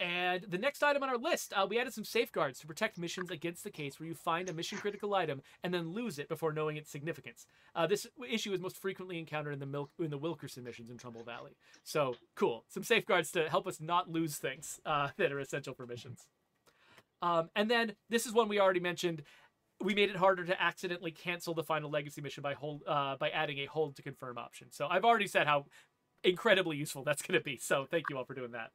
And the next item on our list, we added some safeguards to protect missions against the case where you find a mission-critical item and then lose it before knowing its significance. This issue is most frequently encountered in the Wilkerson missions in Trumbull Valley. So, cool. Some safeguards to help us not lose things that are essential for missions. And then, this is one we already mentioned. We made it harder to accidentally cancel the final legacy mission by adding a hold to confirm option. So, I've already said how incredibly useful that's going to be. So, thank you all for doing that.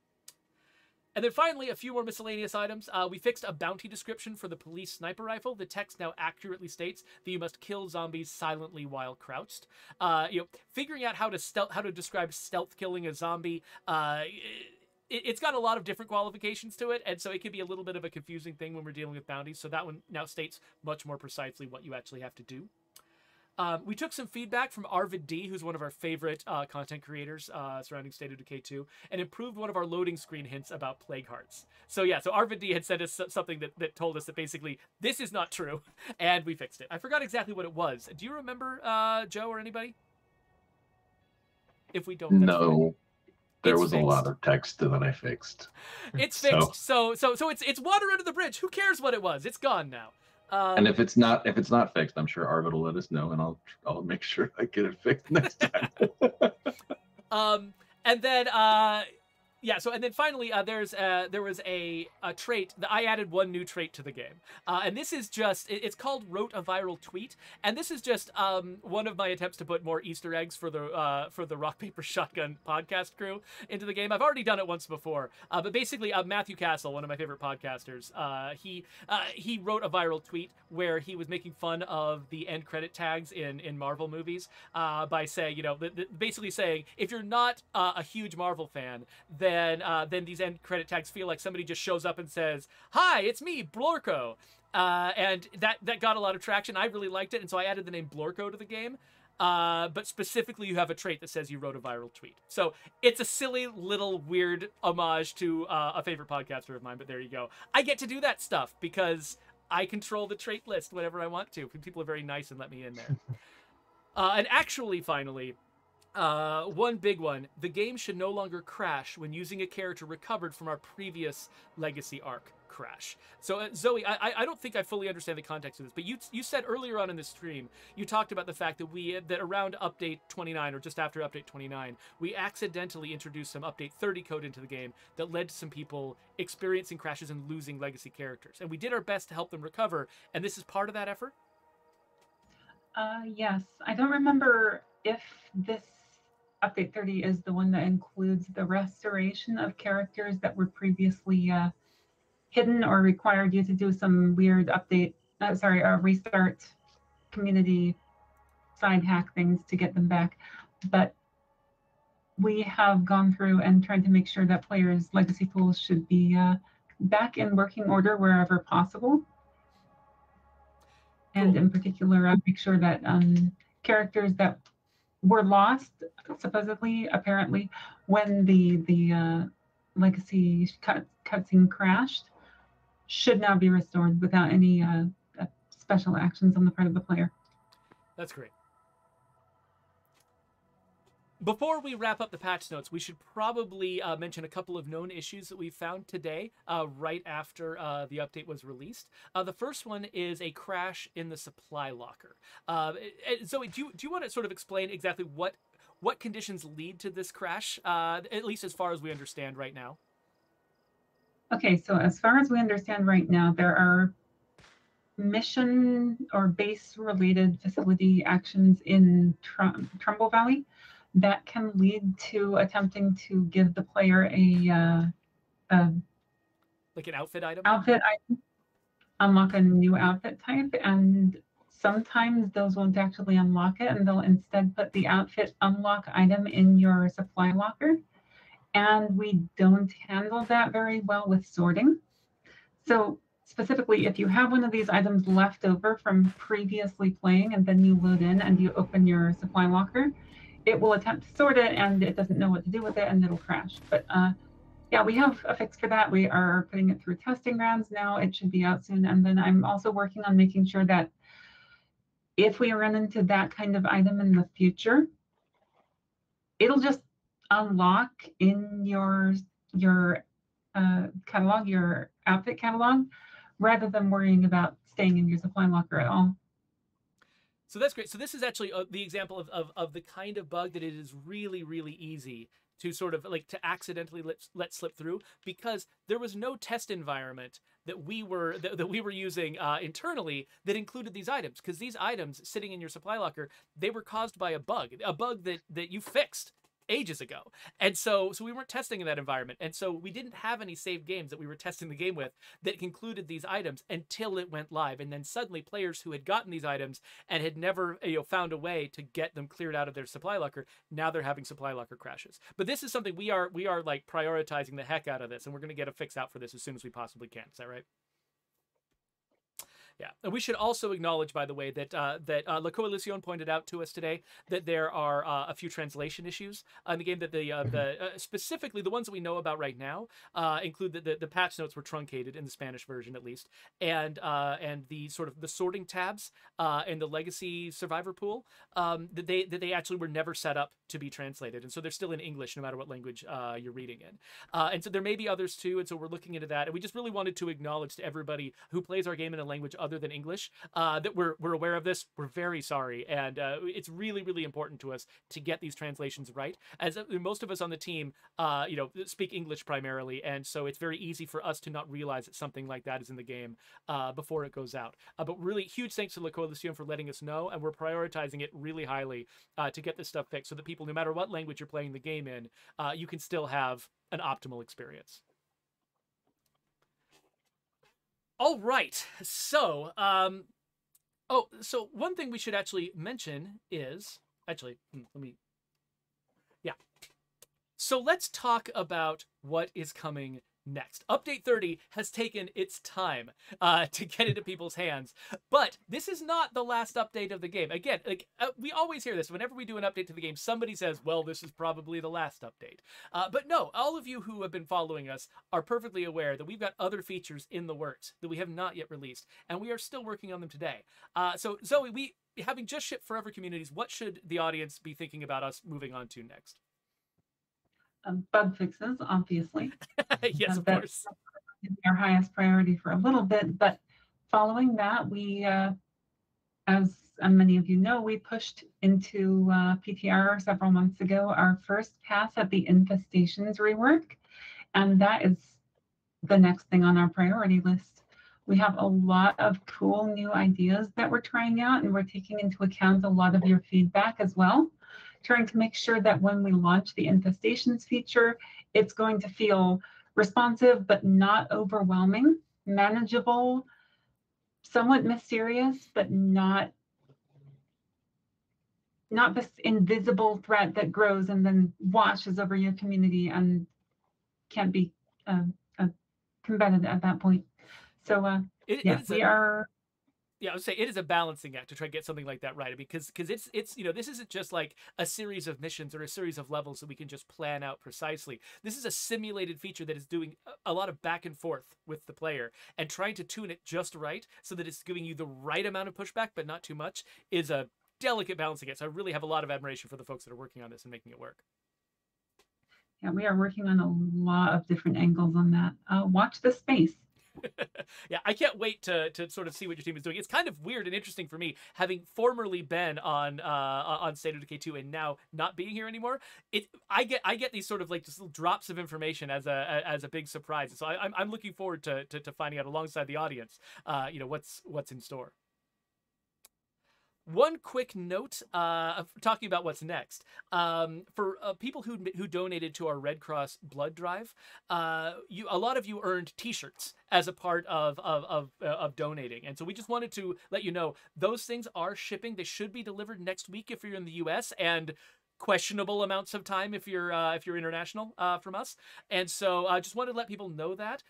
And then finally, a few more miscellaneous items. We fixed a bounty description for the police sniper rifle. The text now accurately states that you must kill zombies silently while crouched. Figuring out how to describe stealth killing a zombie, it's got a lot of different qualifications to it, and so it can be a little bit of a confusing thing when we're dealing with bounties. So that one now states much more precisely what you actually have to do. We took some feedback from Arvid D, who's one of our favorite content creators surrounding State of Decay 2, and improved one of our loading screen hints about plague hearts. So Arvid D had sent us something that told us that basically this is not true, and we fixed it. I forgot exactly what it was. Do you remember, Joe or anybody? If we don't, no. There was fixed. A lot of text that I fixed. It's fixed. So it's water under the bridge. Who cares what it was? It's gone now. And if it's not fixed, I'm sure Arvid will let us know, and I'll make sure I get it fixed next time. And then and then finally there was a trait that I added one new trait to the game, and this is just it's called wrote a viral tweet, and this is just one of my attempts to put more Easter eggs for the Rock Paper Shotgun podcast crew into the game. I've already done it once before, but basically Matthew Castle, one of my favorite podcasters, he wrote a viral tweet where he was making fun of the end credit tags in Marvel movies by saying, basically saying if you're not a huge Marvel fan, then these end credit tags feel like somebody just shows up and says, "Hi, it's me, Blorko," and that got a lot of traction. I really liked it, and so I added the name Blorko to the game. But specifically, you have a trait that says you wrote a viral tweet. So it's a silly little weird homage to a favorite podcaster of mine. But there you go. I get to do that stuff because I control the trait list whenever I want to. People are very nice and let me in there. And actually, finally. One big one, the game should no longer crash when using a character recovered from our previous legacy arc crash. So Zoe, I don't think I fully understand the context of this, but you said earlier on in the stream, you talked about the fact that around update 29 or just after update 29, we accidentally introduced some update 30 code into the game that led to some people experiencing crashes and losing legacy characters. And we did our best to help them recover, and this is part of that effort? Yes, I don't remember if this update 30 is the one that includes the restoration of characters that were previously hidden or required you to do some weird restart community side hack things to get them back. But we have gone through and tried to make sure that players' legacy pools should be back in working order wherever possible. And in particular, make sure that characters that were lost, supposedly, apparently, when the legacy cutscene crashed, should now be restored without any special actions on the part of the player. That's great. Before we wrap up the patch notes, we should probably mention a couple of known issues that we found today, right after the update was released. The first one is a crash in the supply locker. Zoe, do you want to sort of explain exactly what conditions lead to this crash, at least as far as we understand right now? Okay, so as far as we understand right now, there are mission or base related facility actions in Trumbull Valley that can lead to attempting to give the player Like an outfit item? outfit item, unlock a new outfit type, and sometimes those won't actually unlock it, and they'll instead put the outfit unlock item in your supply locker. And we don't handle that very well with sorting. So specifically, if you have one of these items left over from previously playing and then you load in and you open your supply locker, it will attempt to sort it and it doesn't know what to do with it and it'll crash. But yeah, we have a fix for that. We are putting it through testing rounds now. It should be out soon. And then I'm also working on making sure that if we run into that kind of item in the future, it'll just unlock in your catalog, your outfit catalog, rather than worrying about staying in your supply locker at all. So that's great. So this is actually the example of the kind of bug that it is really, really easy to sort of like to accidentally let slip through, because there was no test environment that we were using internally that included these items, because these items sitting in your supply locker, they were caused by a bug that you fixed ages ago. And so we weren't testing in that environment. And so we didn't have any saved games that we were testing the game with that included these items until it went live. And then suddenly players who had gotten these items and had never found a way to get them cleared out of their supply locker, now they're having supply locker crashes. But this is something we are like prioritizing the heck out of this, and we're going to get a fix out for this as soon as we possibly can. Is that right? Yeah, and we should also acknowledge, by the way, that La Coalición pointed out to us today that there are a few translation issues in the game. That specifically the ones that we know about right now include that the patch notes were truncated in the Spanish version, at least, and the sort of the sorting tabs in the legacy survivor pool that they actually were never set up to be translated, and so they're still in English no matter what language you're reading in. And so there may be others too, and so we're looking into that. And we just really wanted to acknowledge to everybody who plays our game in a language other than English that we're aware of this. We're very sorry, and it's really, really important to us to get these translations right, as most of us on the team speak English primarily, and so it's very easy for us to not realize that something like that is in the game before it goes out. But really huge thanks to La Coalición for letting us know, and we're prioritizing it really highly to get this stuff fixed so that people, no matter what language you're playing the game in, you can still have an optimal experience. All right, so so one thing we should actually mention is so let's talk about what is coming next. Update 30 has taken its time to get into people's hands, but this is not the last update of the game. Again, we always hear this. Whenever we do an update to the game, somebody says, well, this is probably the last update. But no, all of you who have been following us are perfectly aware that we've got other features in the works that we have not yet released, and we are still working on them today. So Zoe, having just shipped Forever Communities, what should the audience be thinking about us moving on to next? Bug fixes, obviously. Yes, of course. Our highest priority for a little bit, but following that, we, as many of you know, we pushed into PTR several months ago our first pass at the Infestations Rework, and that is the next thing on our priority list. We have a lot of cool new ideas that we're trying out, and we're taking into account a lot of your feedback as well, trying to make sure that when we launch the Infestations feature, it's going to feel responsive but not overwhelming, manageable, somewhat mysterious, but not this invisible threat that grows and then washes over your community and can't be combated at that point. So I would say it is a balancing act to try to get something like that right, because it's this isn't just like a series of missions or a series of levels that we can just plan out precisely. This is a simulated feature that is doing a lot of back and forth with the player, and trying to tune it just right so that it's giving you the right amount of pushback but not too much is a delicate balancing it. So I really have a lot of admiration for the folks that are working on this and making it work. Yeah, we are working on a lot of different angles on that. Watch the space. Yeah, I can't wait to sort of see what your team is doing. It's kind of weird and interesting for me, having formerly been on State of Decay 2 and now not being here anymore. I get these sort of like just little drops of information as a big surprise. So I'm looking forward to finding out alongside the audience, what's in store. One quick note, talking about what's next. For people who donated to our Red Cross blood drive, a lot of you earned T-shirts as a part of donating, and so we just wanted to let you know those things are shipping. They should be delivered next week if you're in the U.S. and questionable amounts of time if you're international from us. And so I just wanted to let people know that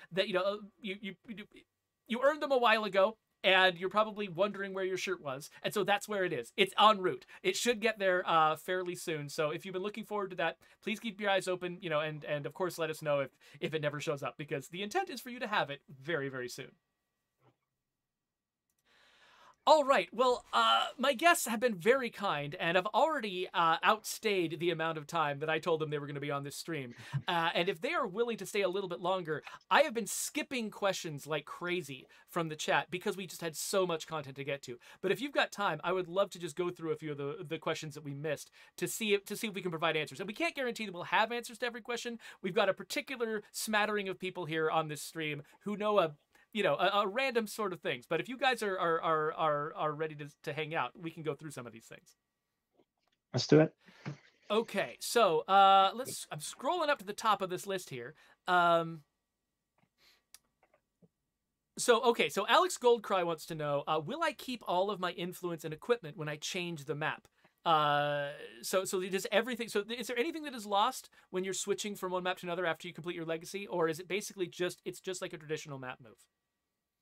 you earned them a while ago. And you're probably wondering where your shirt was. And so that's where it is. It's en route. It should get there fairly soon. So if you've been looking forward to that, please keep your eyes open, and of course let us know if it never shows up, because the intent is for you to have it very, very soon. All right. Well, my guests have been very kind and have already outstayed the amount of time that I told them they were going to be on this stream. And if they are willing to stay a little bit longer, I have been skipping questions like crazy from the chat because we just had so much content to get to. But if you've got time, I would love to just go through a few of the questions that we missed to see if we can provide answers. And we can't guarantee that we'll have answers to every question. We've got a particular smattering of people here on this stream who know a random sort of things. But if you guys are ready to hang out, we can go through some of these things. Let's do it. Okay, so I'm scrolling up to the top of this list here. So Alex Goldcry wants to know, will I keep all of my influence and equipment when I change the map? So does everything, so is there anything that is lost when you're switching from one map to another after you complete your legacy, or is it basically just like a traditional map move?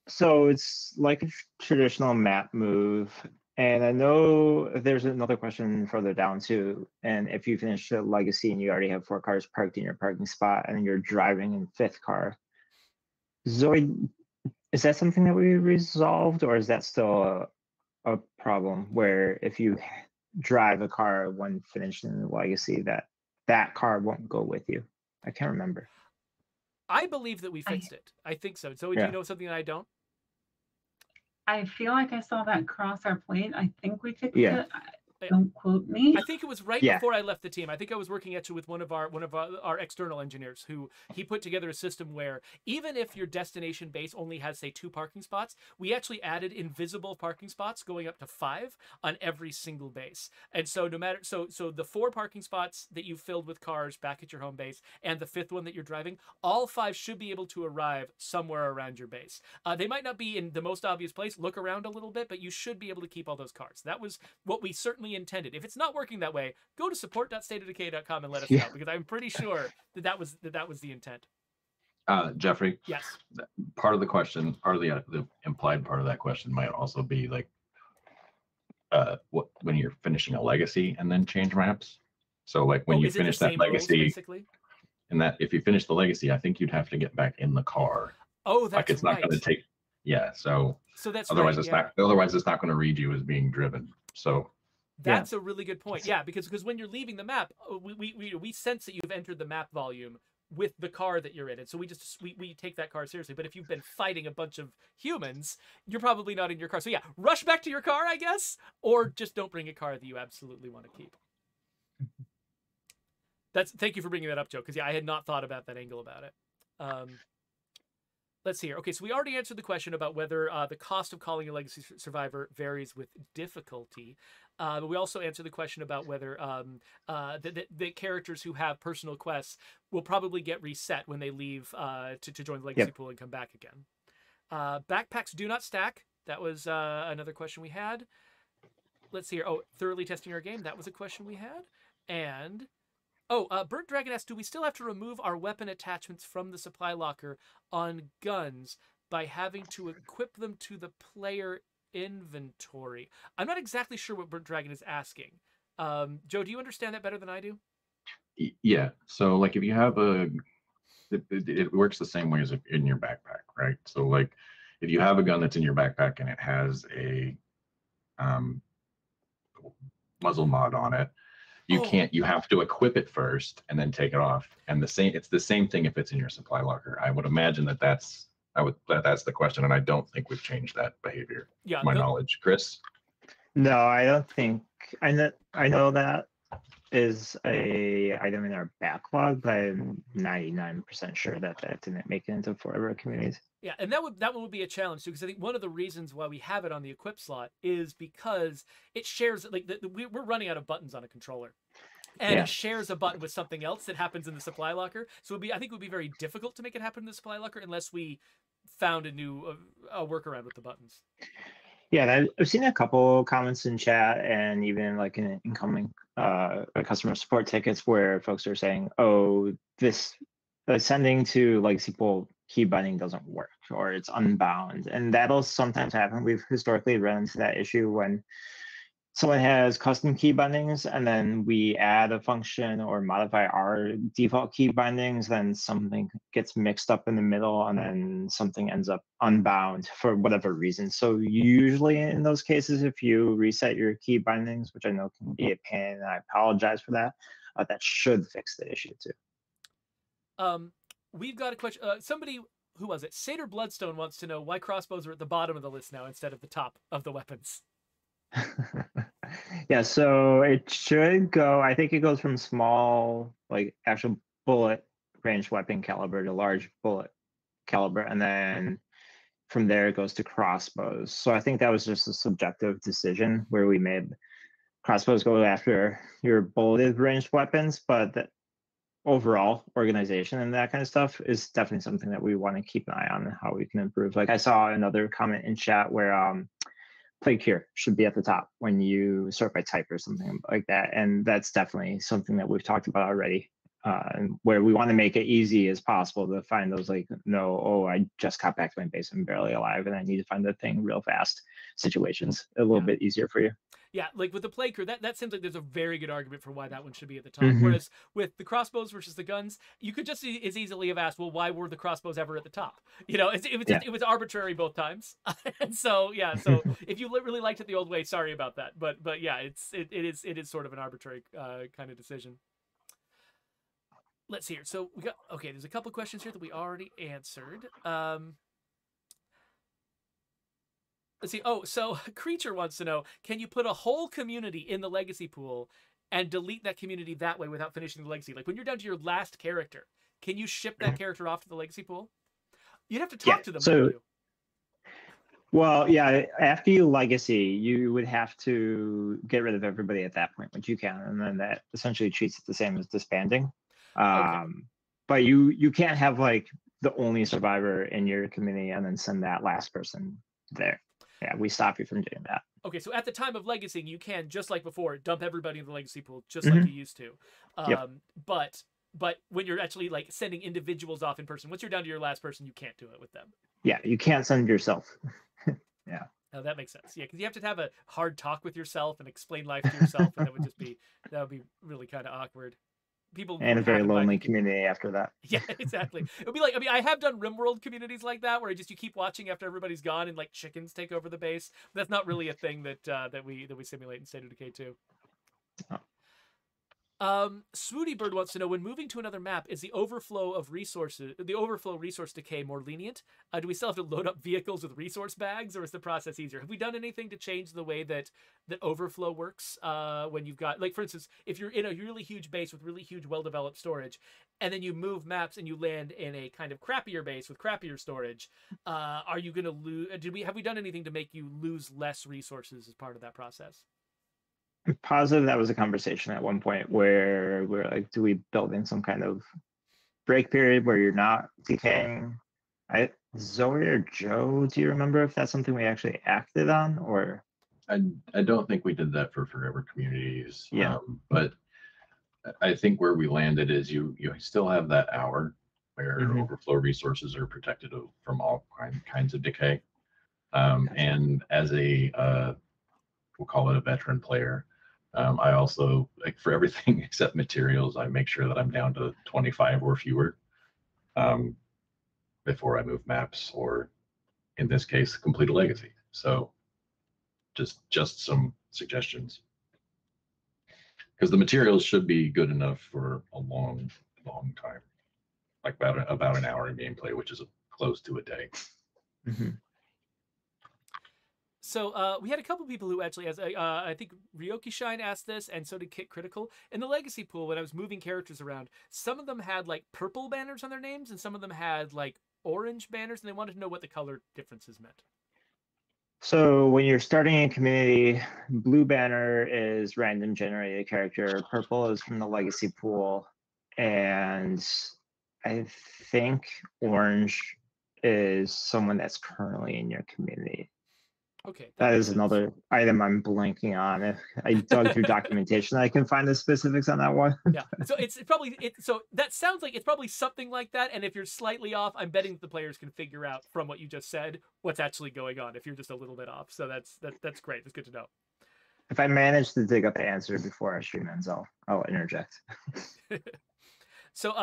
So it's like a traditional map move. And I know there's another question further down too. And if you finish the legacy and you already have 4 cars parked in your parking spot and you're driving in 5th car, Zoe, is that something that we resolved, or is that still a problem where if you drive a car when finished in the legacy, that car won't go with you? I can't remember. I believe that we fixed it. I think so. So do you know something that I don't? I feel like I saw that cross our plate. I think we fixed Yeah. it. Don't quote me. I think it was right before I left the team. I think I was working actually with one of our external engineers who he put together a system where even if your destination base only has, say, 2 parking spots, we actually added invisible parking spots going up to 5 on every single base. And so no matter so the 4 parking spots that you filled with cars back at your home base and the 5th one that you're driving, all 5 should be able to arrive somewhere around your base. They might not be in the most obvious place. Look around a little bit, but you should be able to keep all those cars. That was what we certainly intended. If it's not working that way, go to support.stateofdecay.com and let us know, because I'm pretty sure that was the intent. Geoffrey. Yes. Part of the question, or the implied part of that question, might also be like, when you're finishing a legacy and then change maps. So like when you finish that legacy, basically? and that if you finish the legacy, I think you'd have to get back in the car. Oh, that's like it's not going to take. Yeah. So that's otherwise right, it's not. Otherwise it's not going to read you as being driven. So. That's a really good point. Yeah, because when you're leaving the map, we sense that you've entered the map volume with the car that you're in, and so we take that car seriously. But if you've been fighting a bunch of humans, you're probably not in your car. So yeah, rush back to your car, I guess, or just don't bring a car that you absolutely want to keep. Thank you for bringing that up, Joe, because I had not thought about that angle about it. Let's see here. Okay, so we already answered the question about whether the cost of calling a legacy survivor varies with difficulty. But we also answered the question about whether the characters who have personal quests will probably get reset when they leave to join the legacy pool and come back again. Backpacks do not stack. That was another question we had. Let's see here. Oh, thoroughly testing our game. That was a question we had. And... Burnt Dragon asks, do we still have to remove our weapon attachments from the supply locker on guns by having to equip them to the player inventory? I'm not exactly sure what Burnt Dragon is asking. Joe, do you understand that better than I do? Yeah. So like if you have it works the same way as in your backpack, right? So like if you have a gun that's in your backpack and it has a muzzle mod on it. You can't. You have to equip it first and then take it off. And it's the same thing if it's in your supply locker. I would imagine that's the question, and I don't think we've changed that behavior. Yeah, to my knowledge, Chris. No, I don't think. I know that is a item in our backlog, but I'm 99% sure that didn't make it into forever communities. Yeah, and that one would be a challenge too, because I think one of the reasons why we have it on the equip slot is because it shares, like, we're running out of buttons on a controller, and it shares a button with something else that happens in the supply locker. So I think it would be very difficult to make it happen in the supply locker unless we found a new a workaround with the buttons. Yeah, I've seen a couple comments in chat and even like in incoming customer support tickets where folks are saying, "Oh, this sending to legacy pool key binding doesn't work, or it's unbound," and that'll sometimes happen. We've historically run into that issue when someone has custom key bindings and then we add a function or modify our default key bindings, then something gets mixed up in the middle and then something ends up unbound for whatever reason. So usually in those cases, if you reset your key bindings, which I know can be a pain, and I apologize for that, that should fix the issue too. We've got a question. Somebody, who was it? Satyr Bloodstone wants to know why crossbows are at the bottom of the list now instead of the top of the weapons. Yeah, so it should go, I think it goes from small, like actual bullet ranged weapon caliber to large bullet caliber, and then from there it goes to crossbows. So I think that was just a subjective decision where we made crossbows go after your bulleted ranged weapons, but the overall organization and that kind of stuff is definitely something that we want to keep an eye on and how we can improve. Like I saw another comment in chat where Plague Cure should be at the top when you sort by type or something like that. And that's definitely something that we've talked about already, where we want to make it easy as possible to find those, like, I just got back to my base, I'm barely alive, and I need to find the thing real fast situations. A little bit easier for you. Yeah, like with the Plague Cure, that seems like there's a very good argument for why that one should be at the top. Whereas with the crossbows versus the guns, you could just as easily have asked, well, why were the crossbows ever at the top? You know, it was arbitrary both times. And so if you really liked it the old way, sorry about that. But yeah, it is sort of an arbitrary kind of decision. Let's see here. So there's a couple questions here that we already answered. Let's see. Oh, so Creature wants to know, can you put a whole community in the legacy pool and delete that community that way without finishing the legacy? Like when you're down to your last character, can you ship that character off to the legacy pool? You'd have to talk to them. So, well, yeah, after you legacy, you would have to get rid of everybody at that point, which you can, and then that essentially treats it the same as disbanding. But you can't have like the only survivor in your community and then send that last person there. Yeah, we stop you from doing that. Okay, so at the time of legacying, you can, just like before, dump everybody in the legacy pool, just like you used to. But when you're actually like sending individuals off in person, once you're down to your last person, you can't do it with them. Yeah, you can't send yourself. Yeah. Oh, that makes sense. Yeah, because you have to have a hard talk with yourself and explain life to yourself, and that would be really kind of awkward. People and a very lonely community after that. Yeah, exactly. It would be like, I have done RimWorld communities like that where you keep watching after everybody's gone and like chickens take over the base. But that's not really a thing that we simulate in State of Decay 2. Oh. Swooty Bird wants to know, when moving to another map, is the overflow resource decay more lenient? Do we still have to load up vehicles with resource bags, or is the process easier? Have we done anything to change the way that overflow works when you've got, like, for instance, if you're in a really huge base with really huge well-developed storage, and then you move maps and you land in a kind of crappier base with crappier storage, are you going to lose? Have we done anything to make you lose less resources as part of that process? I'm positive that was a conversation at one point where we're like, do we build in some kind of break period where you're not decaying? Zoe or Joe, do you remember if that's something we actually acted on, or? I don't think we did that for forever communities. Yeah. But I think where we landed is you still have that hour where overflow resources are protected from all kinds of decay. And as a we'll call it a veteran player, I also, like, for everything except materials, I make sure that I'm down to 25 or fewer before I move maps, or in this case, complete a legacy. So just some suggestions. because the materials should be good enough for a long time, like about an hour in gameplay, which is close to a day. Mm-hmm. So we had a couple people who actually, I think Ryoki Shine asked this, and so did Kit Critical. In the Legacy pool, when I was moving characters around, some of them had like purple banners on their names, and some of them had like orange banners, and they wanted to know what the color differences meant. So when you're starting a community, blue banner is random generated character, purple is from the Legacy pool, and I think orange is someone that's currently in your community. Okay, That makes is sense. another item I'm blanking on. If I dug through documentation, I can find the specifics on that one. Yeah, so it's probably so that sounds like it's probably something like that. And if you're slightly off, I'm betting that the players can figure out from what you just said what's actually going on. If you're just a little bit off, so that's great. That's good to know. If I manage to dig up the answer before our stream ends, I'll interject. So,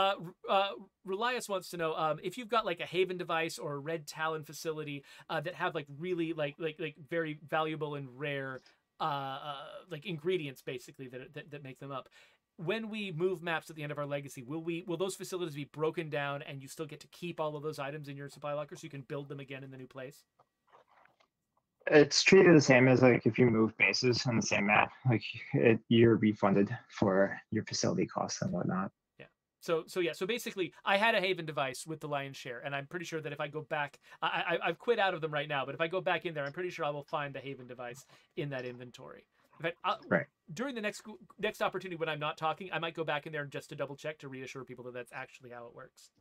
Relias wants to know if you've got like a Haven device or a Red Talon facility that have like really like very valuable and rare like ingredients basically that make them up. When we move maps at the end of our legacy, will those facilities be broken down and you still get to keep all of those items in your supply locker so you can build them again in the new place? It's treated the same as like if you move bases on the same map, like you're refunded for your facility costs and whatnot. So basically, I had a Haven device with the lion's share, and I'm pretty sure that if I go back, I've quit out of them right now, but if I go back in there, I'm pretty sure I will find the Haven device in that inventory. In fact, right. During the next opportunity when I'm not talking, I might go back in there just to double check to reassure people that that's actually how it works.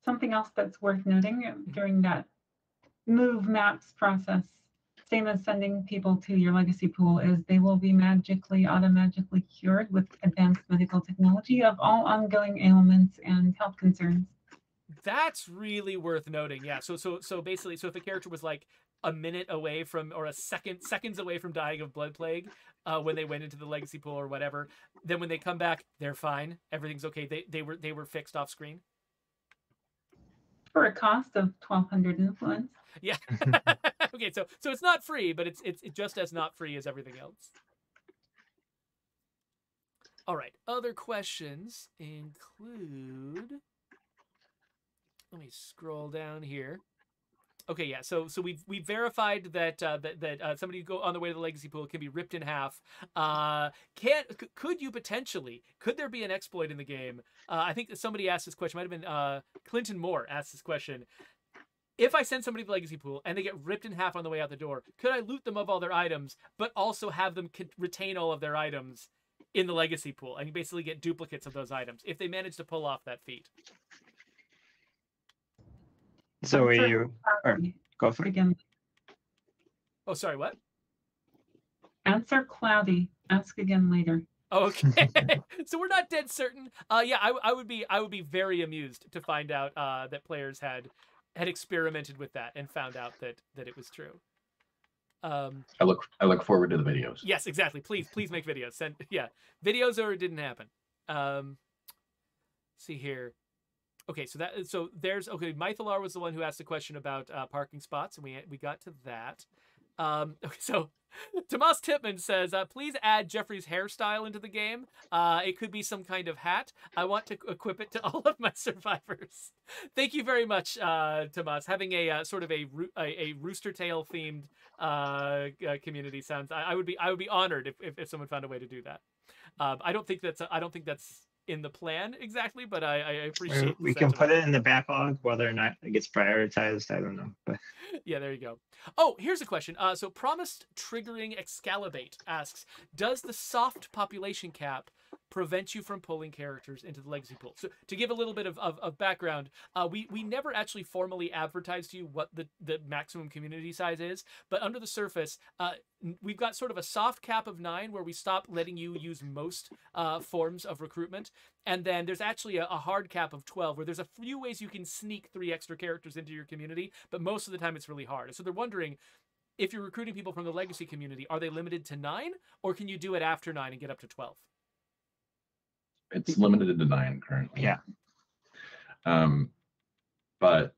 Something else that's worth noting during that move maps process, same as sending people to your legacy pool, is they will be automatically cured with advanced medical technology of all ongoing ailments and health concerns. That's really worth noting. Yeah. So basically, if a character was like a minute away from, or seconds away from dying of blood plague when they went into the legacy pool or whatever, then when they come back, they're fine. Everything's okay. They were fixed off screen. For a cost of 1,200 influence. Yeah. Okay, so it's not free, but it's just as not free as everything else. All right. Other questions include. Let me scroll down here. Okay, yeah. So we verified that somebody who go on the way to the legacy pool can be ripped in half. Could there be an exploit in the game? I think somebody asked this question. Might have been Clinton Moore asked this question. If I send somebody to the legacy pool and they get ripped in half on the way out the door, could I loot them of all their items, but also have them retain all of their items in the legacy pool, and you basically get duplicates of those items if they manage to pull off that feat? So go for it. Again. Oh, sorry, what? Answer cloudy. Ask again later. Okay. So we're not dead certain. Yeah, I would be very amused to find out that players had experimented with that and found out that it was true. I look forward to the videos. Yes, exactly. Please make videos. Send videos or it didn't happen. See here. Okay, so there's Mythalar was the one who asked the question about parking spots, and we got to that. Okay, so Tomas Tipman says, please add Geoffrey's hairstyle into the game. It could be some kind of hat. I want to equip it to all of my survivors. Thank you very much, Tomas. Having a sort of a rooster tail themed community sounds. I would be honored if someone found a way to do that. I don't think that's in the plan exactly, but I appreciate. We can put it in the backlog. Whether or not it gets prioritized, I don't know. But yeah, there you go. Oh, here's a question. So Promised Triggering Excalibate asks, does the soft population cap prevent you from pulling characters into the legacy pool? So to give a little bit of background, we never actually formally advertised to you what the maximum community size is, but under the surface, we've got sort of a soft cap of 9 where we stop letting you use most forms of recruitment. And then there's actually a hard cap of 12 where there's a few ways you can sneak 3 extra characters into your community, but most of the time it's really hard. So they're wondering, if you're recruiting people from the legacy community, are they limited to 9 or can you do it after 9 and get up to 12? It's limited to 9 currently. Yeah. But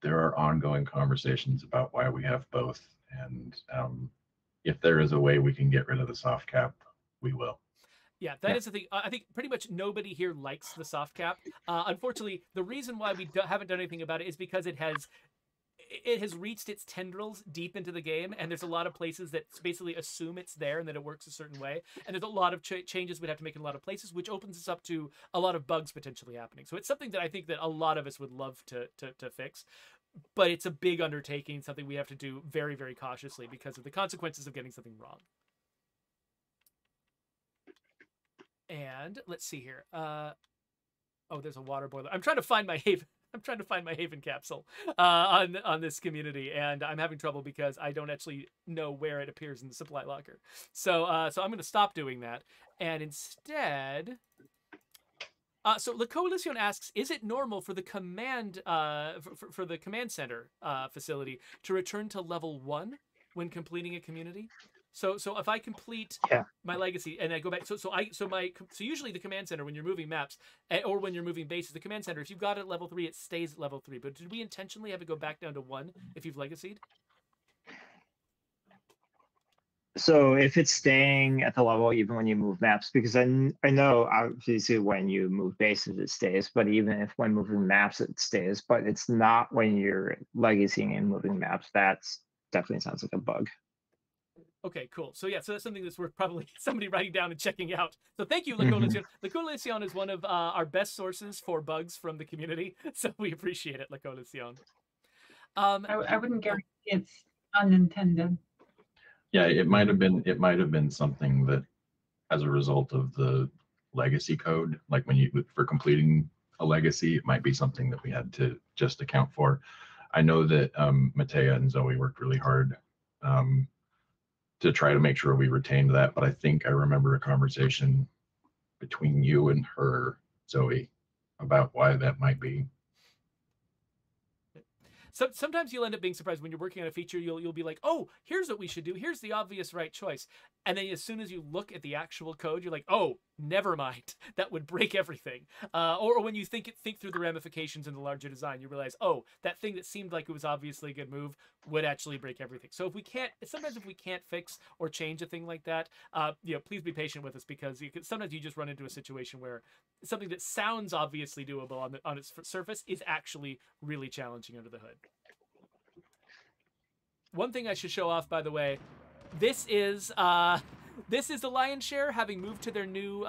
there are ongoing conversations about why we have both. And if there is a way we can get rid of the soft cap, we will. Yeah, that is the thing. I think pretty much nobody here likes the soft cap. Unfortunately, the reason why we haven't done anything about it is because it has reached its tendrils deep into the game, and there's a lot of places that basically assume it's there and that it works a certain way. And there's a lot of changes we'd have to make in a lot of places, which opens us up to a lot of bugs potentially happening. So it's something that I think that a lot of us would love to fix. But it's a big undertaking, something we have to do very, very cautiously because of the consequences of getting something wrong. And let's see here. Oh, there's a water boiler. I'm trying to find my haven. I'm trying to find my haven capsule on this community, and I'm having trouble because I don't actually know where it appears in the supply locker. So I'm going to stop doing that, and instead. So La Coalition asks, is it normal for the command for the command center facility to return to level 1 when completing a community? So if I complete my legacy and I go back, so usually the command center when you're moving maps or when you're moving bases, the command center, if you've got it at level 3, it stays at level 3. But did we intentionally have it go back down to 1 if you've legacied? So if it's staying at the level even when you move maps, because I know obviously when you move bases it stays, but even if when moving maps it stays, but it's not when you're legacying and moving maps. That's definitely sounds like a bug. Okay, cool. So yeah, so that's something that's worth probably somebody writing down and checking out. So thank you, La Coalition. La Coalition is one of our best sources for bugs from the community, so we appreciate it, La Coalition. I wouldn't guarantee it's unintended. Yeah, it might have been something that, as a result of the legacy code, like for completing a legacy, it might be something that we had to just account for. I know that Matea and Zoe worked really hard to try to make sure we retained that, but I think I remember a conversation between you and her, Zoe, about why that might be. So sometimes you'll end up being surprised when you're working on a feature. You'll be like, oh, here's what we should do. Here's the obvious right choice. And then as soon as you look at the actual code, you're like, oh, never mind. That would break everything. Or when you think through the ramifications in the larger design, you realize, oh, that thing that seemed like it was obviously a good move would actually break everything. So sometimes if we can't fix or change a thing like that, please be patient with us because sometimes you just run into a situation where something that sounds obviously doable on its surface is actually really challenging under the hood. One thing I should show off, by the way, this is the lion's share, having moved to their new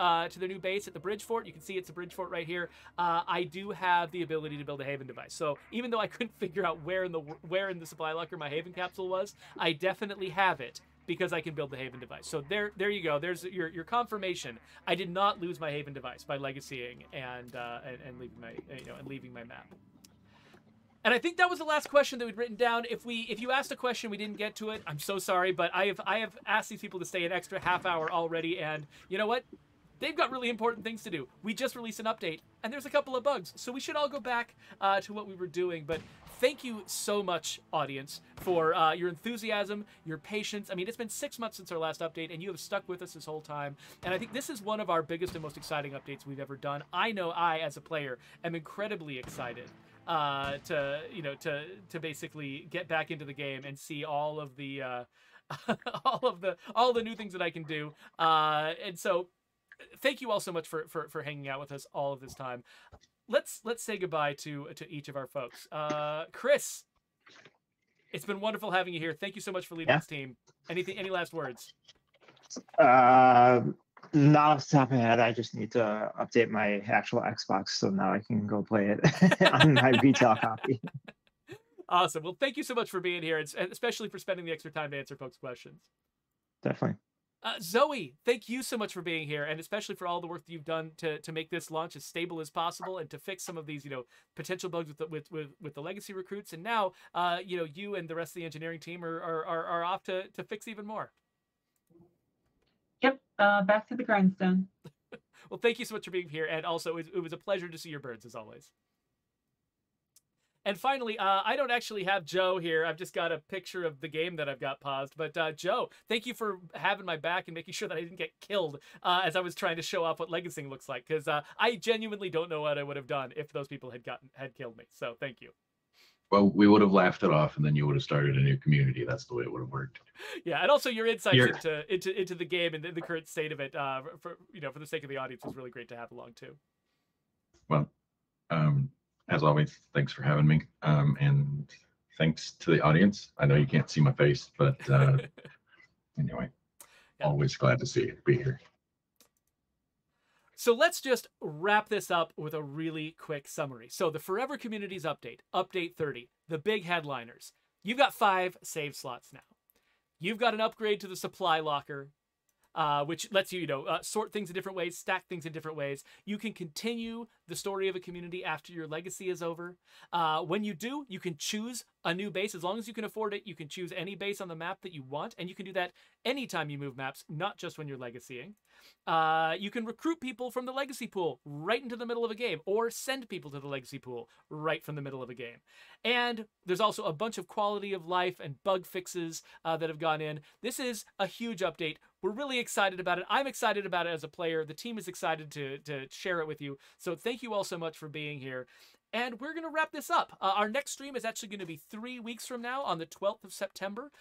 base at the Bridge Fort. You can see it's a Bridge Fort right here. I do have the ability to build a Haven device. So even though I couldn't figure out where in the supply locker my Haven capsule was, I definitely have it because I can build the Haven device. So there you go. There's your confirmation. I did not lose my Haven device by legacying and leaving my map. And I think that was the last question that we'd written down. If you asked a question, we didn't get to it, I'm so sorry, but I have asked these people to stay an extra half hour already, and you know what? They've got really important things to do. We just released an update, and there's a couple of bugs, so we should all go back to what we were doing. But thank you so much, audience, for your enthusiasm, your patience. I mean, it's been 6 months since our last update, and you have stuck with us this whole time. And I think this is one of our biggest and most exciting updates we've ever done. I know I, as a player, am incredibly excited to basically get back into the game and see all of the all the new things that I can do. And so thank you all so much for hanging out with us all of this time. Let's say goodbye to each of our folks. Chris, it's been wonderful having you here. Thank you so much for leading this team. Any last words? Not off the top of my head. I just need to update my actual Xbox so now I can go play it on my retail copy. Awesome. Well, thank you so much for being here, and especially for spending the extra time to answer folks' questions. Definitely. Zoe, thank you so much for being here, and especially for all the work that you've done to make this launch as stable as possible and to fix some of these potential bugs with the legacy recruits. And now you and the rest of the engineering team are off to fix even more. Yep, back to the grindstone. Well, thank you so much for being here, and also it was a pleasure to see your birds as always. And finally, I don't actually have Joe here. I've just got a picture of the game that I've got paused. But Joe, thank you for having my back and making sure that I didn't get killed as I was trying to show off what legacying looks like, because I genuinely don't know what I would have done if those people had killed me. So thank you. Well, we would have laughed it off, and then you would have started a new community. That's the way it would have worked. Yeah, and also your insights Here. into the game and the current state of it, for for the sake of the audience, was really great to have along too. Well, as always, thanks for having me, and thanks to the audience. I know you can't see my face, but anyway, Yeah. always glad to be here. So let's just wrap this up with a really quick summary. So the Forever Communities update, update 30, the big headliners. You've got 5 save slots now. You've got an upgrade to the supply locker, which lets you, sort things in different ways, stack things in different ways. You can continue the story of a community after your legacy is over. When you do, you can choose a new base. As long as you can afford it, you can choose any base on the map that you want, and you can do that anytime you move maps, not just when you're legacying. You can recruit people from the legacy pool right into the middle of a game, or send people to the legacy pool right from the middle of a game. And there's also a bunch of quality of life and bug fixes that have gone in. This is a huge update. We're really excited about it. I'm excited about it as a player. The team is excited to share it with you. So thank you all so much for being here. And we're going to wrap this up. Our next stream is actually going to be 3 weeks from now on the 12th of September.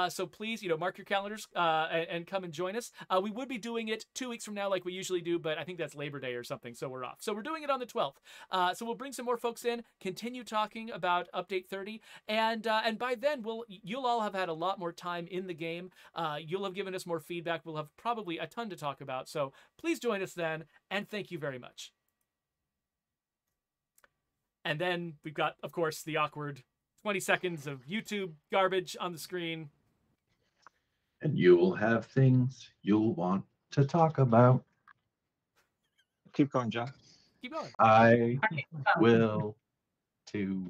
So please, mark your calendars and come and join us. We would be doing it 2 weeks from now like we usually do, but I think that's Labor Day or something, so we're off. So we're doing it on the 12th. So we'll bring some more folks in, continue talking about Update 30, and by then you'll all have had a lot more time in the game. You'll have given us more feedback. We'll have probably a ton to talk about. So please join us then, and thank you very much. And then we've got, of course, the awkward 20 seconds of YouTube garbage on the screen. And you'll have things you'll want to talk about. Keep going, Joe. Keep going. I will too.